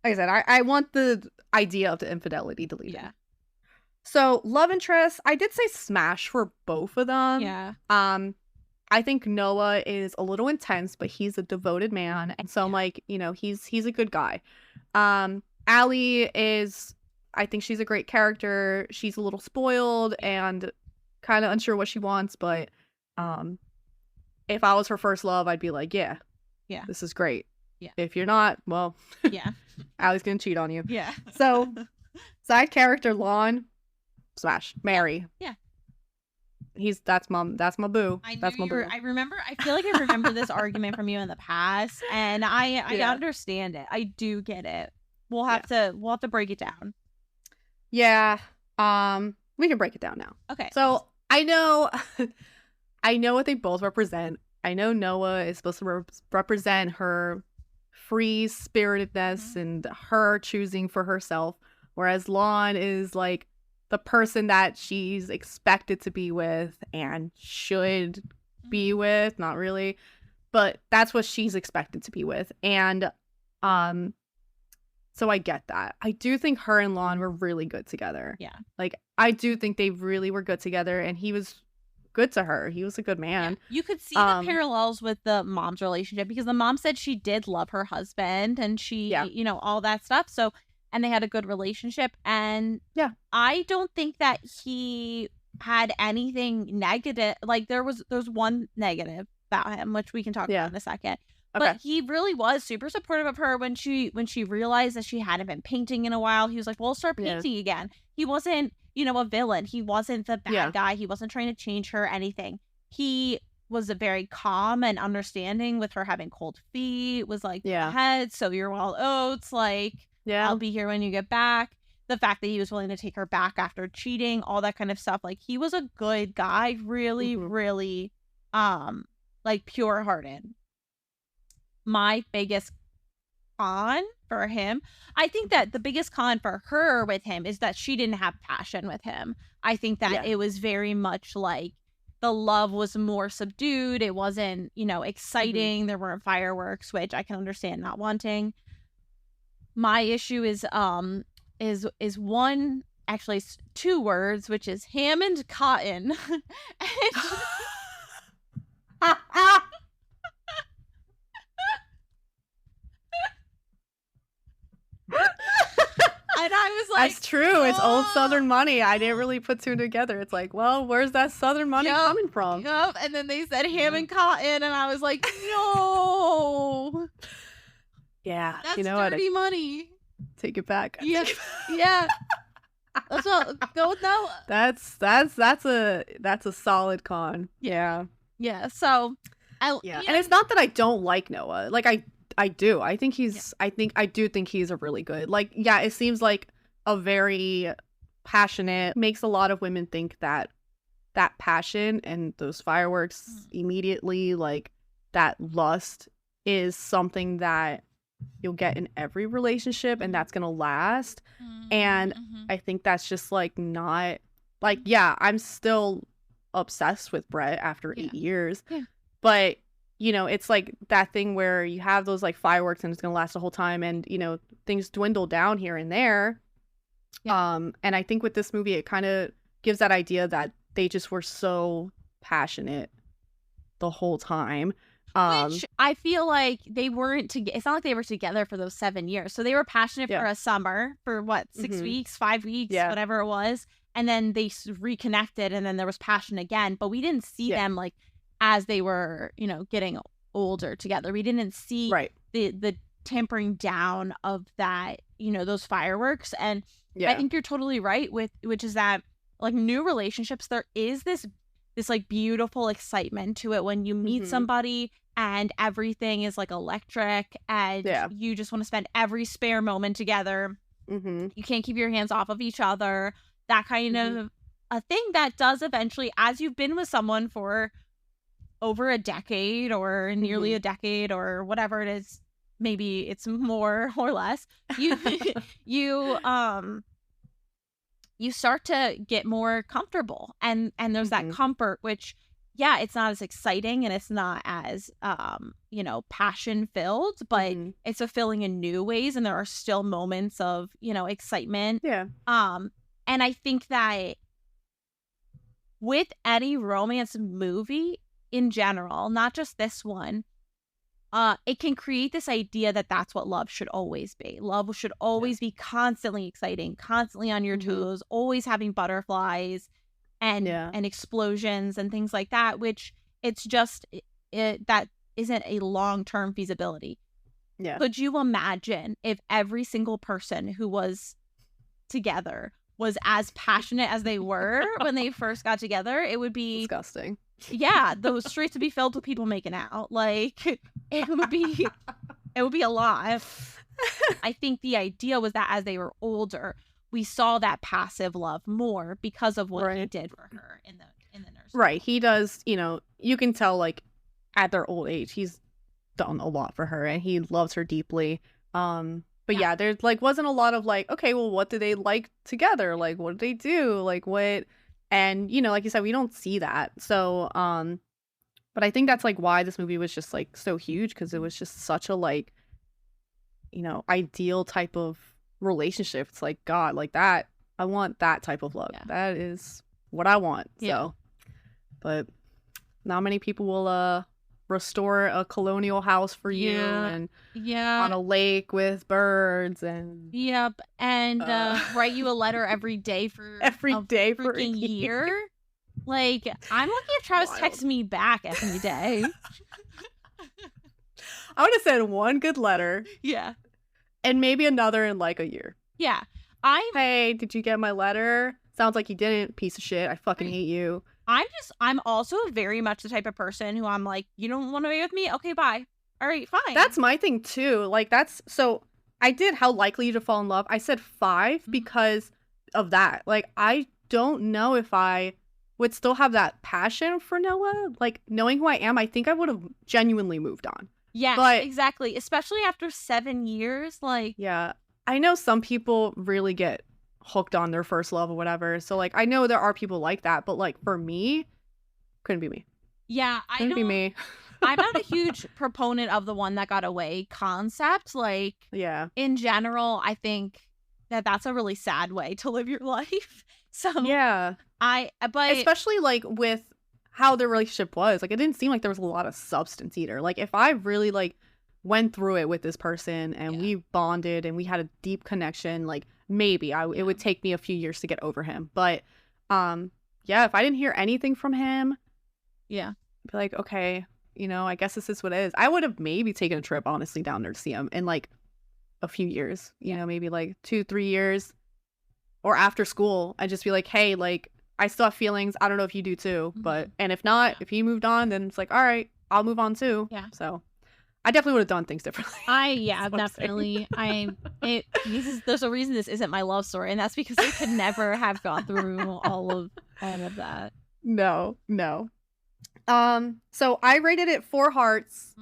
Like I said, I want the idea of the infidelity deleted. Yeah. So love interest, I did say smash for both of them. Yeah. I think Noah is a little intense, but he's a devoted man, and so I'm like, he's a good guy. Allie is, I think she's a great character. She's a little spoiled and kind of unsure what she wants, but if I was her first love, I'd be like, yeah, this is great. Yeah. If you're not, well, yeah, Allie's gonna cheat on you. Yeah. So side character Lon, smash. Mary. Yeah. That's my boo. That's my boo. I feel like I remember this argument from you in the past, and I understand it. I do get it. We'll have to break it down. Yeah. We can break it down now. Okay. So I know what they both represent. I know Noah is supposed to represent her free spiritedness and her choosing for herself, whereas Lon is like the person that she's expected to be with and should be with. Not really, but that's what she's expected to be with. And so I get that. I do think her and Lon were really good together. Yeah. Like, I do think they really were good together, and he was good to her. He was a good man. Yeah. You could see the parallels with the mom's relationship, because the mom said she did love her husband, and she, all that stuff. So, and they had a good relationship. And I don't think that he had anything negative. Like, there's one negative about him, which we can talk about in a second. Okay. But he really was super supportive of her when she realized that she hadn't been painting in a while. He was like, well, start painting again. He wasn't, a villain. He wasn't the bad guy. He wasn't trying to change her, anything. He was a very calm and understanding with her having cold feet, was like, ahead, so you're all oats, like, I'll be here when you get back. The fact that he was willing to take her back after cheating, all that kind of stuff. Like, he was a good guy, really, really, like, pure-hearted. My biggest con for him, I think that the biggest con for her with him is that she didn't have passion with him. I think that it was very much like the love was more subdued. It wasn't, exciting. There weren't fireworks, which I can understand not wanting. My issue is one, actually two words, which is ham and cotton. And I was like, that's true. It's old Southern money. I didn't really put two together. It's like, well, where's that Southern money coming from? Yep. And then they said ham and cotton, and I was like, no. Yeah. That's dirty money. Take it back. Yeah. Yeah. That's what. Go with Noah. That's a solid con. Yeah. Yeah. So, and it's not that I don't like Noah. Like, I do. I think he's I do think he's a really good. Like, it seems like a very passionate, makes a lot of women think that passion and those fireworks immediately, like, that lust is something that you'll get in every relationship, and that's gonna last. And I think that's just like not like, I'm still obsessed with Brett after 8 years, but it's like that thing where you have those like fireworks and it's gonna last the whole time, and things dwindle down here and there. And I think with this movie, it kind of gives that idea that they just were so passionate the whole time. Which I feel like they weren't together. It's not like they were together for those 7 years. So they were passionate for a summer, for what, 6 weeks, 5 weeks, whatever it was. And then they reconnected, and then there was passion again. But we didn't see them like as they were, getting older together. We didn't see the tempering down of that, those fireworks. And I think you're totally right which is that, like, new relationships, there is this like beautiful excitement to it when you meet somebody and everything is like electric, and you just want to spend every spare moment together. You can't keep your hands off of each other. That kind of a thing that does eventually, as you've been with someone for over a decade or nearly a decade or whatever it is, maybe it's more or less, you you start to get more comfortable, and there's that Mhm. comfort, which, yeah, it's not as exciting and it's not as passion filled, but Mhm. it's fulfilling in new ways, and there are still moments of excitement. Yeah. And I think that with any romance movie in general, not just this one, it can create this idea that that's what love should always be. Love should always be constantly exciting, constantly on your Mhm. toes, always having butterflies and Yeah. explosions and things like that, which it's just that isn't a long-term feasibility. Yeah. Could you imagine if every single person who was together was as passionate as they were when they first got together? It would be, Disgusting. yeah, those streets would be filled with people making out. Like, it would be a lot. I think the idea was that as they were older, we saw that passive love more because of what he Right. did for her in the nursery. Right. He does, you can tell, like, at their old age, he's done a lot for her and he loves her deeply. But yeah, there like wasn't a lot of like, okay, well, what do they like together? Like, what do they do? Like, what? And like you said, we don't see that. So, but I think that's like why this movie was just like so huge, because it was just such a like, ideal type of relationship. It's like, God, like that. I want that type of love. Yeah. That is what I want. Yeah. So, but not many people will restore a colonial house for you and on a lake with birds and Yep. And write you a letter every day for every a day for a freaking year. year. Like, I'm lucky if Travis Wild. texts me back every day. I would have said one good letter Yeah. and maybe another in like a year. Yeah. Hey, did you get my letter? Sounds like you didn't, piece of shit. I fucking hate you. I'm also very much the type of person who I'm like, you don't want to be with me? Okay, bye. All right, fine. That's my thing too. Like, so I did how likely you to fall in love. I said 5 because of that. Like, I don't know if I would still have that passion for Noah. Like, knowing who I am, I think I would have genuinely moved on. Yeah, But exactly. Especially after 7 years. Like, yeah, I know some people really get hooked on their first love or whatever. So, like, I know there are people like that. But, like, for me, couldn't be me. Yeah, Couldn't be me. I'm not a huge proponent of the one that got away concept. Like, Yeah. in general, I think that that's a really sad way to live your life. So, Yeah. but especially like with how their relationship was, like, it didn't seem like there was a lot of substance either. Like, if I really like went through it with this person and we bonded and we had a deep connection, like, maybe it would take me a few years to get over him. But yeah, if I didn't hear anything from him, yeah, I'd be like, okay, I guess this is what it is. I would have maybe taken a trip honestly down there to see him in like a few years, maybe like 2-3 years, or after school. I'd just be like, hey, like, I still have feelings. I don't know if you do too, but, and if not, if he moved on, then it's like, all right, I'll move on too. Yeah. So I definitely would have done things differently. definitely. There's a reason this isn't my love story, and that's because I could never have gone through all of that. No. So I rated it 4 hearts.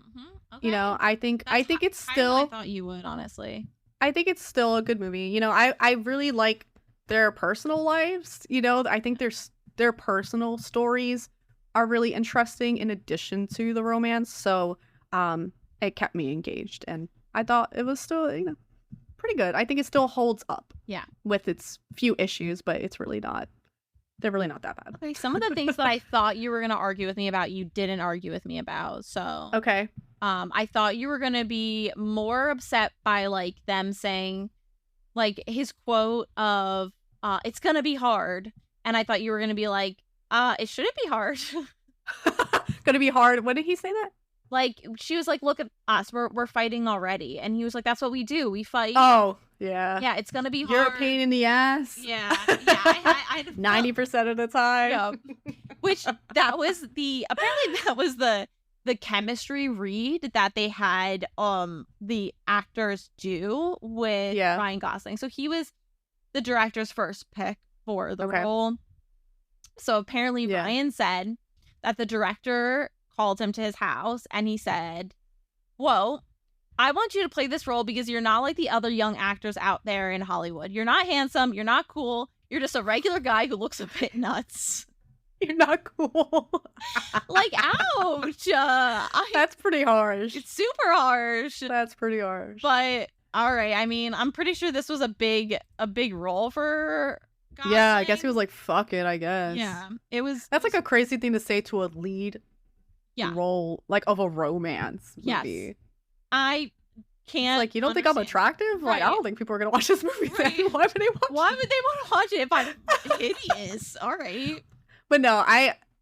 Okay. I think it's I still, thought you would, honestly. I think it's still a good movie. I really like their personal lives. I think their personal stories are really interesting in addition to the romance. So it kept me engaged, and I thought it was still, pretty good. I think it still holds up. Yeah. With its few issues, but they're really not that bad. Okay, some of the things that I thought you were going to argue with me about, you didn't argue with me about. So, okay. I thought you were going to be more upset by like them saying like his quote of it's going to be hard, and I thought you were going to be like it shouldn't be hard. Gonna be hard. When did he say that? Like, she was like, look at us, we're fighting already, and he was like, that's what we do, we fight. Oh yeah, yeah, it's gonna be hard. You're a pain in the ass. Yeah. I 90% of the time. Yeah. Which that was the chemistry read that they had the actors do with Ryan Gosling. So he was the director's first pick for the role. So apparently Ryan said that the director called him to his house and he said, whoa, I want you to play this role because you're not like the other young actors out there in Hollywood. You're not handsome. You're not cool. You're just a regular guy who looks a bit nuts. You're not cool. Like, ouch. That's pretty harsh. It's super harsh. That's pretty harsh. But all right, I mean, I'm pretty sure this was a big role for Gosling. Yeah, I guess he was like, fuck it, I guess. Yeah, it was. That's like a crazy thing to say to a lead Yeah. role, like, of a romance Yes. movie. I can't. It's like, you don't think I'm attractive? Like, I Right. don't think people are gonna watch this movie then. Right. Why would they watch Why it? would they want to watch it if I'm hideous? All right. But no,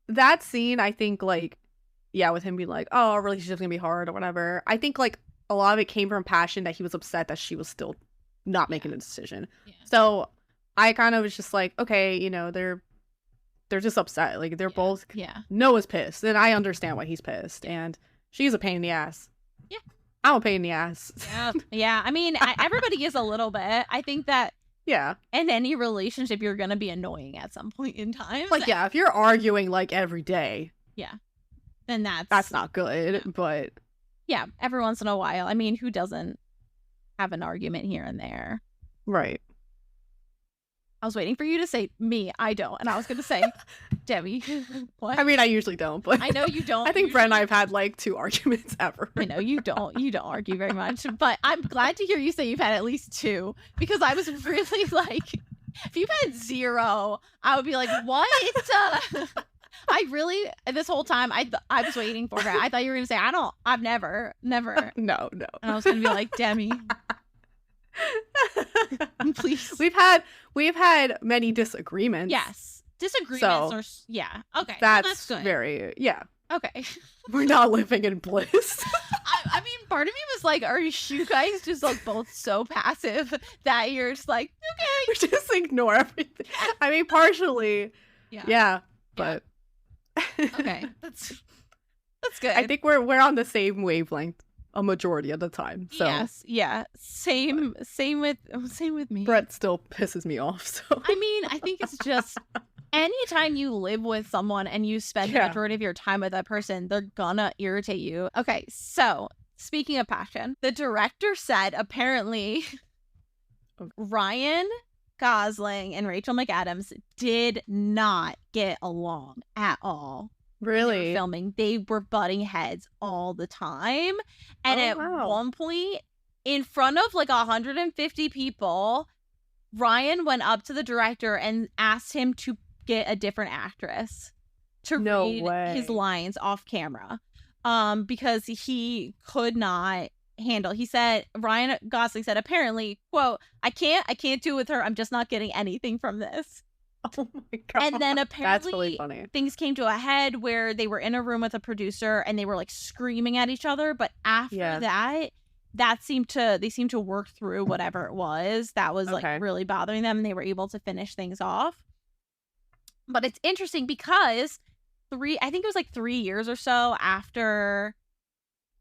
that scene, I think, like, yeah, with him being like, oh, our relationship's gonna be hard or whatever. I think, like, a lot of it came from passion that he was upset that she was still not making a decision. Yeah. So I kind of was just like, okay, you know, they're just upset. Like, they're both. Yeah. Noah's pissed, and I understand why he's pissed. And she's a pain in the ass. Yeah. I'm a pain in the ass. Yeah. Yeah. I mean, everybody is a little bit. I think that Yeah. in any relationship, you're gonna be annoying at some point in time. Like, yeah, if you're arguing like every day, then that's not good. But Yeah, every once in a while. I mean, who doesn't have an argument here and there? right. I was waiting for you to say me. I don't, and I was gonna say Debbie. What? I mean, I usually don't, but I know you don't. I think Brett and I have had like 2 arguments ever. I know you don't. You don't argue very much, but I'm glad to hear you say you've had at least 2 because I was really like, if you've had 0, I would be like, what? I really this whole time I was waiting for that. I thought you were gonna say I've never, No. and I was gonna be like, Demi, please. We've had many disagreements. Yes, disagreements So, or yeah. Okay, well, That's good. very, yeah. Okay. We're not living in bliss. I mean, part of me was like, are you guys just like both so passive that you're just like, okay. We just ignore everything. I mean, partially, yeah, but Okay, that's good. I think we're on the same wavelength a majority of the time. So yes, yeah, same with me. Brett still pisses me off. So I mean, I think it's just anytime you live with someone and you spend the Yeah. majority of your time with that person, they're gonna irritate you. Okay, so speaking of passion, the director said apparently Okay. Ryan Gosling and Rachel McAdams did not get along at all. They were really, filming, they were butting heads all the time, and Oh, at wow. one point in front of like 150 people, Ryan went up to the director and asked him to get a different actress to No read his way. lines off camera because he could not handle. He said, Ryan Gosling said, apparently, quote, I can't do with her, I'm just not getting anything from this. Oh my god. And then that's apparently really funny. things came to a head where they were in a room with a producer and they were like screaming at each other. But after Yeah. that seemed to work through whatever it was that was Okay. like really bothering them, and they were able to finish things off. But it's interesting because I think it was like 3 years or so after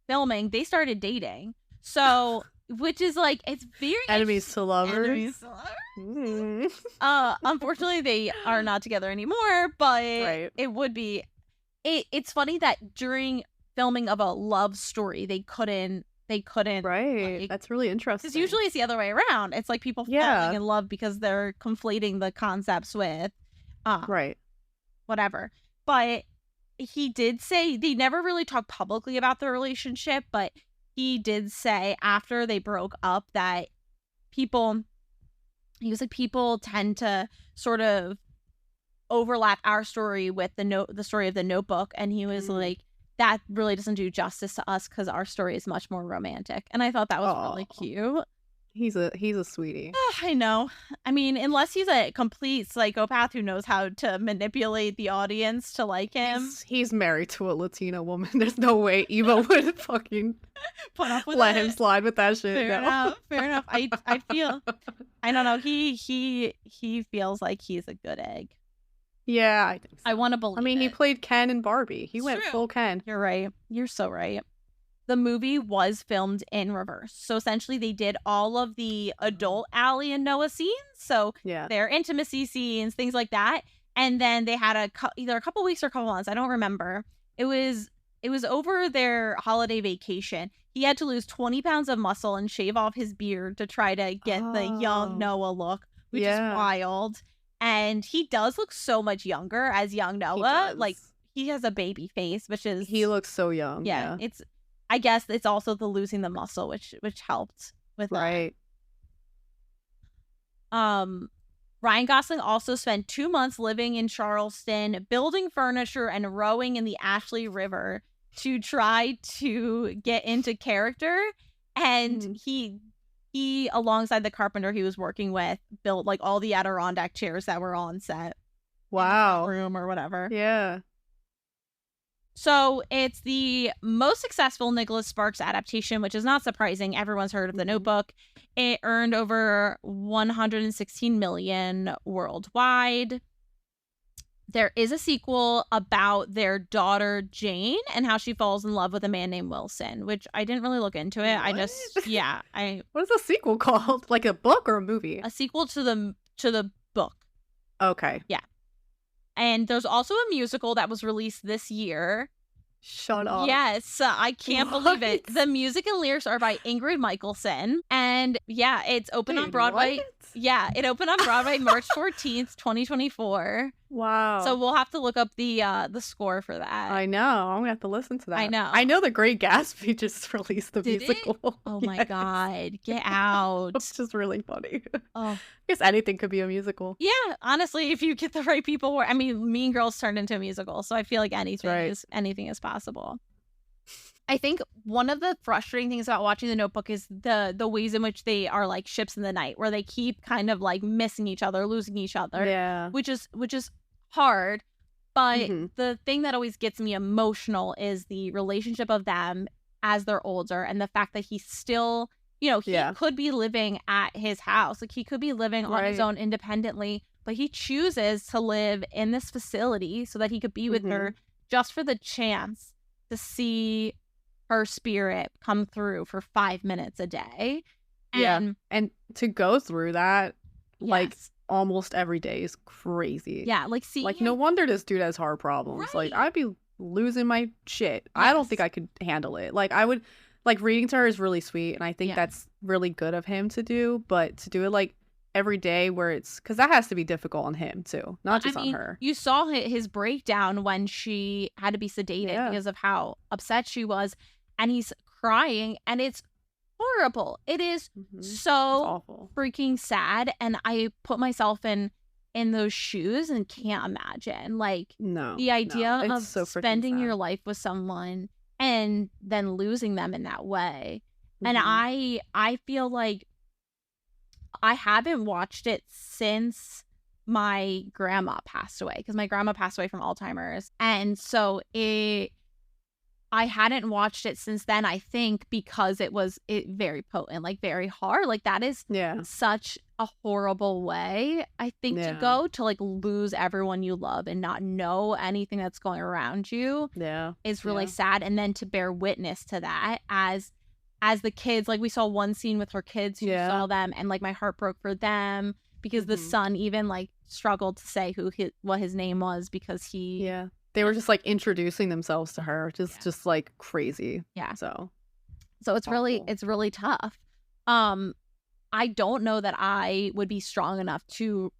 filming, they started dating. So, which is like, it's very Enemies to lovers. Enemies to lovers. Mm. Unfortunately, they are not together anymore, but Right. it would be. It's funny that during filming of a love story, they couldn't. Right. like- That's really interesting. Because usually it's the other way around. It's like people Yeah. falling in love because they're conflating the concepts with, Right. whatever. But he did say they never really talked publicly about their relationship, but he did say after they broke up that he was like, people tend to sort of overlap our story with the story of the Notebook, and he was Mm. like, that really doesn't do justice to us because our story is much more romantic. And I thought that was really Aw. cute. He's a sweetie. I know. I mean, unless he's a complete psychopath who knows how to manipulate the audience to like him, He's married to a Latina woman. There's no way Eva would fucking put up with let it. him slide with that shit. Fair No. enough. Fair enough. I feel. I don't know. He feels like he's a good egg. Yeah, I think so. I want to believe. I mean, he it. played Ken in Barbie. He It's went true. full Ken. You're right. You're so right. The movie was filmed in reverse. So essentially, they did all of the adult Allie and Noah scenes. So Yeah. their intimacy scenes, things like that. And then they had either a couple weeks or a couple months. I don't remember. It was over their holiday vacation. He had to lose 20 pounds of muscle and shave off his beard to try to get the young Oh. Noah look, which Yeah. is wild. And he does look so much younger as young Noah. Like, does. he has a baby face, which is He looks so young. yeah. Yeah. I guess it's also the losing the muscle, which helped with that. Right. Ryan Gosling also spent 2 months living in Charleston, building furniture and rowing in the Ashley River to try to get into character. And he alongside the carpenter he was working with built like all the Adirondack chairs that were on set. Wow. Room or whatever. Yeah. So it's the most successful Nicholas Sparks adaptation, which is not surprising. Everyone's heard of The Notebook. It earned over 116 million worldwide. There is a sequel about their daughter Jane and how she falls in love with a man named Wilson, which I didn't really look into it. What? What is the sequel called? Like a book or a movie? A sequel to the book. Okay. Yeah. And there's also a musical that was released this year. Shut up. Yes, I can't believe it. The music and lyrics are by Ingrid Michaelson. And yeah, it's open on Broadway. What? Yeah, it opened on Broadway March 14th, 2024. Wow. So we'll have to look up the score for that. I know. I'm gonna have to listen to that. I know. I know The Great Gatsby just released the Did it? musical. Oh my Yes. God, get out. It's just really funny. Oh. I guess anything could be a musical. Yeah, honestly, if you get the right people, I mean, Mean Girls turned into a musical, so I feel like anything is possible. I think one of the frustrating things about watching The Notebook is the ways in which they are like ships in the night, where they keep kind of like missing each other, losing each other. Yeah. Which is hard. But Mhm. the thing that always gets me emotional is the relationship of them as they're older, and the fact that he's still, he could be living at his house, like he could be living on his Right. own independently, but he chooses to live in this facility so that he could be with her just for the chance to see her spirit come through for 5 minutes a day. Yeah. And And to go through that, like, yes. almost every day is crazy. Yeah, like seeing Like, him- no wonder this dude has heart problems. Like, Right. I'd be losing my shit. I don't Yes. think I could handle it. Like, I would, like, reading to her is really sweet, and I think Yeah. that's really good of him to do, but to do it, like, every day where it's, because that has to be difficult on him, too, not just I mean, on her. you saw his breakdown when she had to be sedated Yeah. because of how upset she was, and he's crying, and it's horrible. It is Mhm. It's so awful. freaking sad, and I put myself in those shoes and can't imagine like No. the idea no. of It's so freaking spending sad. your life with someone and then losing them in that way. And Mhm. I feel like I haven't watched it since my grandma passed away, because my grandma passed away from Alzheimer's. And so I hadn't watched it since then, I think, because it very potent, like very hard. Like that is Yeah. such a horrible way, I think, to Yeah. go to like lose everyone you love and not know anything that's going around you Yeah. is really Yeah. sad. And then to bear witness to that as the kids, like we saw one scene with her kids who Yeah. saw them, and like my heart broke for them because the Mhm. son even like struggled to say what his name was because he Yeah. They were just like introducing themselves to her, just like crazy. Yeah. So it's really awful. tough. I don't know that I would be strong enough to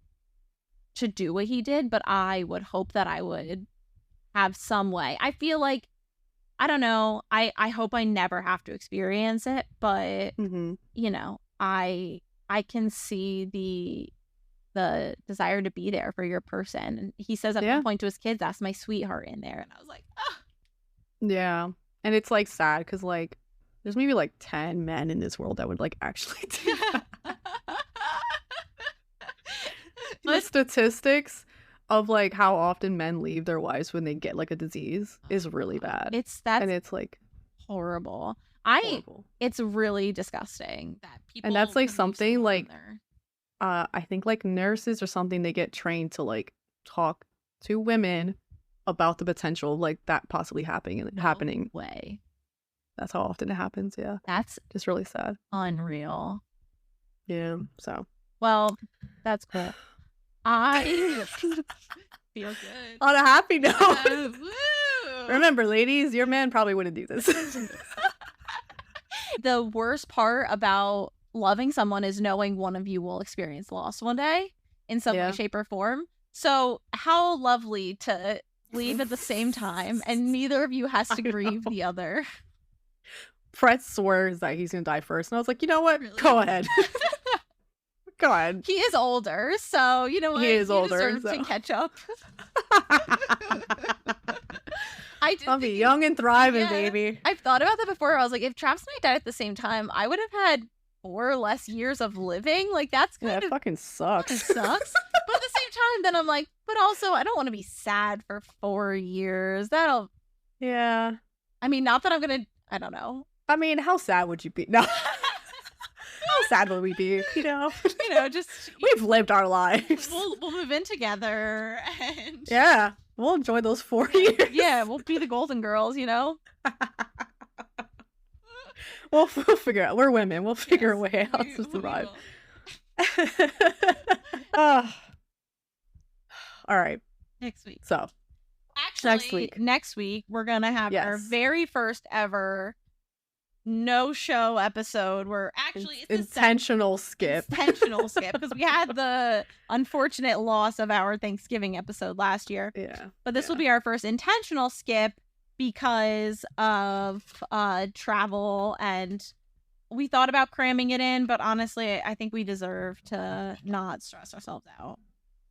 do what he did, but I would hope that I would have some way. I feel like, I don't know, I hope I never have to experience it, but Mhm. I can see the desire to be there for your person. And he says at Yeah. one point to his kids, "That's my sweetheart in there," and I was like, ah. Yeah. And it's like sad because like there's maybe like 10 men in this world that would like actually do that. The But statistics of like how often men leave their wives when they get like a disease is really bad. that's And it's like horrible. horrible. It's really disgusting that people. And that's like would leave something someone like there. I think like nurses or something, they get trained to like talk to women about the potential of like that possibly happening. Way. That's how often it happens. Yeah. That's Just really sad. unreal. Yeah. So Well, that's cool. I feel good. on a happy note. Woo! Remember, ladies, your man probably wouldn't do this. The worst part about loving someone is knowing one of you will experience loss one day. in some Yeah. way, shape, or form. So how lovely to leave at the same time, and neither of you has I to grieve know. the other. Fred swears that he's gonna die first, and I was like, you know what? Really? Go ahead. Go ahead. He is older, so you know what? He is You older, deserve so. to catch up. I did I'll be think- young and thriving, Yeah. baby. I've thought about that before. I was like, if Travis and I died at the same time, I would have had 4 or less years of living. Like, that's Yeah, kind it of fucking sucks. sucks. But at the same time, then I'm like, but also, I don't want to be sad for 4 years. Yeah. I mean, not that I'm gonna, I don't know. I mean, how sad would you be? No. How sad would we be? You know, Just we've lived our lives. we'll move in together and Yeah, we'll enjoy those 4 years. yeah, we'll be the Golden Girls, We'll figure it out. We're women. We'll figure a way out to We survive. will. Ah. All right. Next week. So Actually, next week we're gonna have our Yes. very first ever no show episode. Where actually it's intentional skip. intentional skip because we had the unfortunate loss of our Thanksgiving episode last year. Yeah. But this will be our first intentional skip because of travel, and we thought about cramming it in, but honestly, I think we deserve to not stress ourselves out.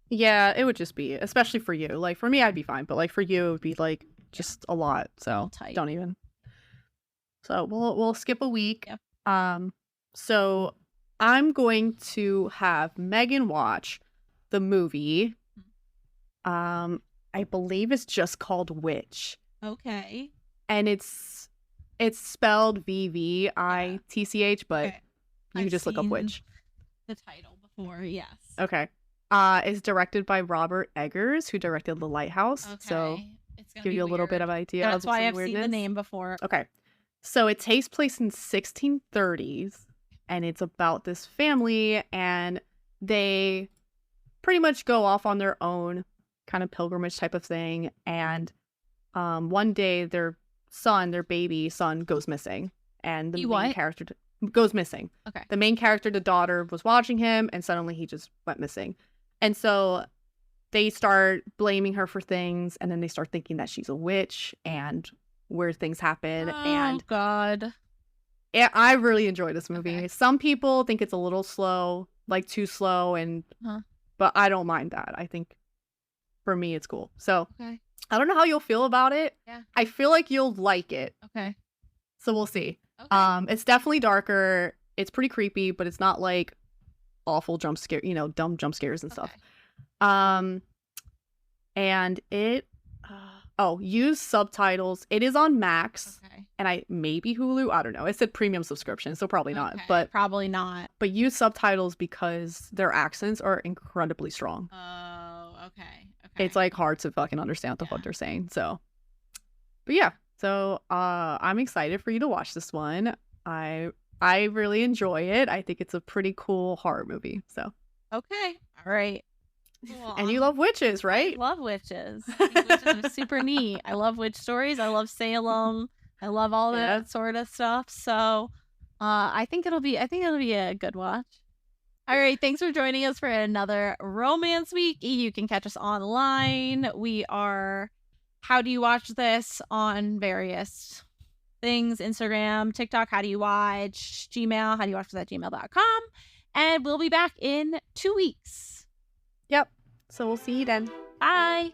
Yeah, it would just be, especially for you. Like for me, I'd be fine, but like for you, it would be like just a lot. So Tight. don't even. So we'll skip a week. Yep. So I'm going to have Megan watch the movie. I believe it's just called Witch, Okay. and it's spelled VVITCH, but Okay. you can I've just look up seen Witch. the title before, yes. Okay. It's directed by Robert Eggers, who directed The Lighthouse. So it's gonna give be you a little bit weird. of idea. That's of why some I've seen the weirdness. name before. Okay. So it takes place in 1630s, and it's about this family, and they pretty much go off on their own kind of pilgrimage type of thing. And one day their baby son goes missing, and the main character goes missing. Okay. The main character, the daughter, was watching him, and suddenly he just went missing. And so they start blaming her for things, and then they start thinking that she's a witch and weird things happen. And God. I really enjoy this movie. Okay. Some people think it's a little slow, like too slow, and but I don't mind that. I think for me it's cool. So Okay. I don't know how you'll feel about it. Yeah. I feel like you'll like it. Okay. So we'll see. Okay. It's definitely darker. It's pretty creepy, but it's not like awful jump scare, dumb jump scares and stuff. And it use subtitles. It is on Max. Okay. And maybe Hulu. I don't know. It said premium subscription, so probably not. Okay, But probably not. use subtitles because their accents are incredibly strong. Oh, okay. Okay. It's like hard to fucking understand what the fuck they're saying. So, but yeah. So I'm excited for you to watch this one. I really enjoy it. I think it's a pretty cool horror movie. So okay. All right. Cool. And you love witches, right? I love witches. I think witches are super neat. I love witch stories. I love Salem. I love all that sort of stuff. So I think it'll be a good watch. All right, thanks for joining us for another Romance Week. You can catch us online. We are How Do You Watch This on various things, Instagram, TikTok, How Do You Watch, Gmail, How Do You Watch This at gmail.com. And we'll be back in 2 weeks. Yep. So we'll see you then. Bye.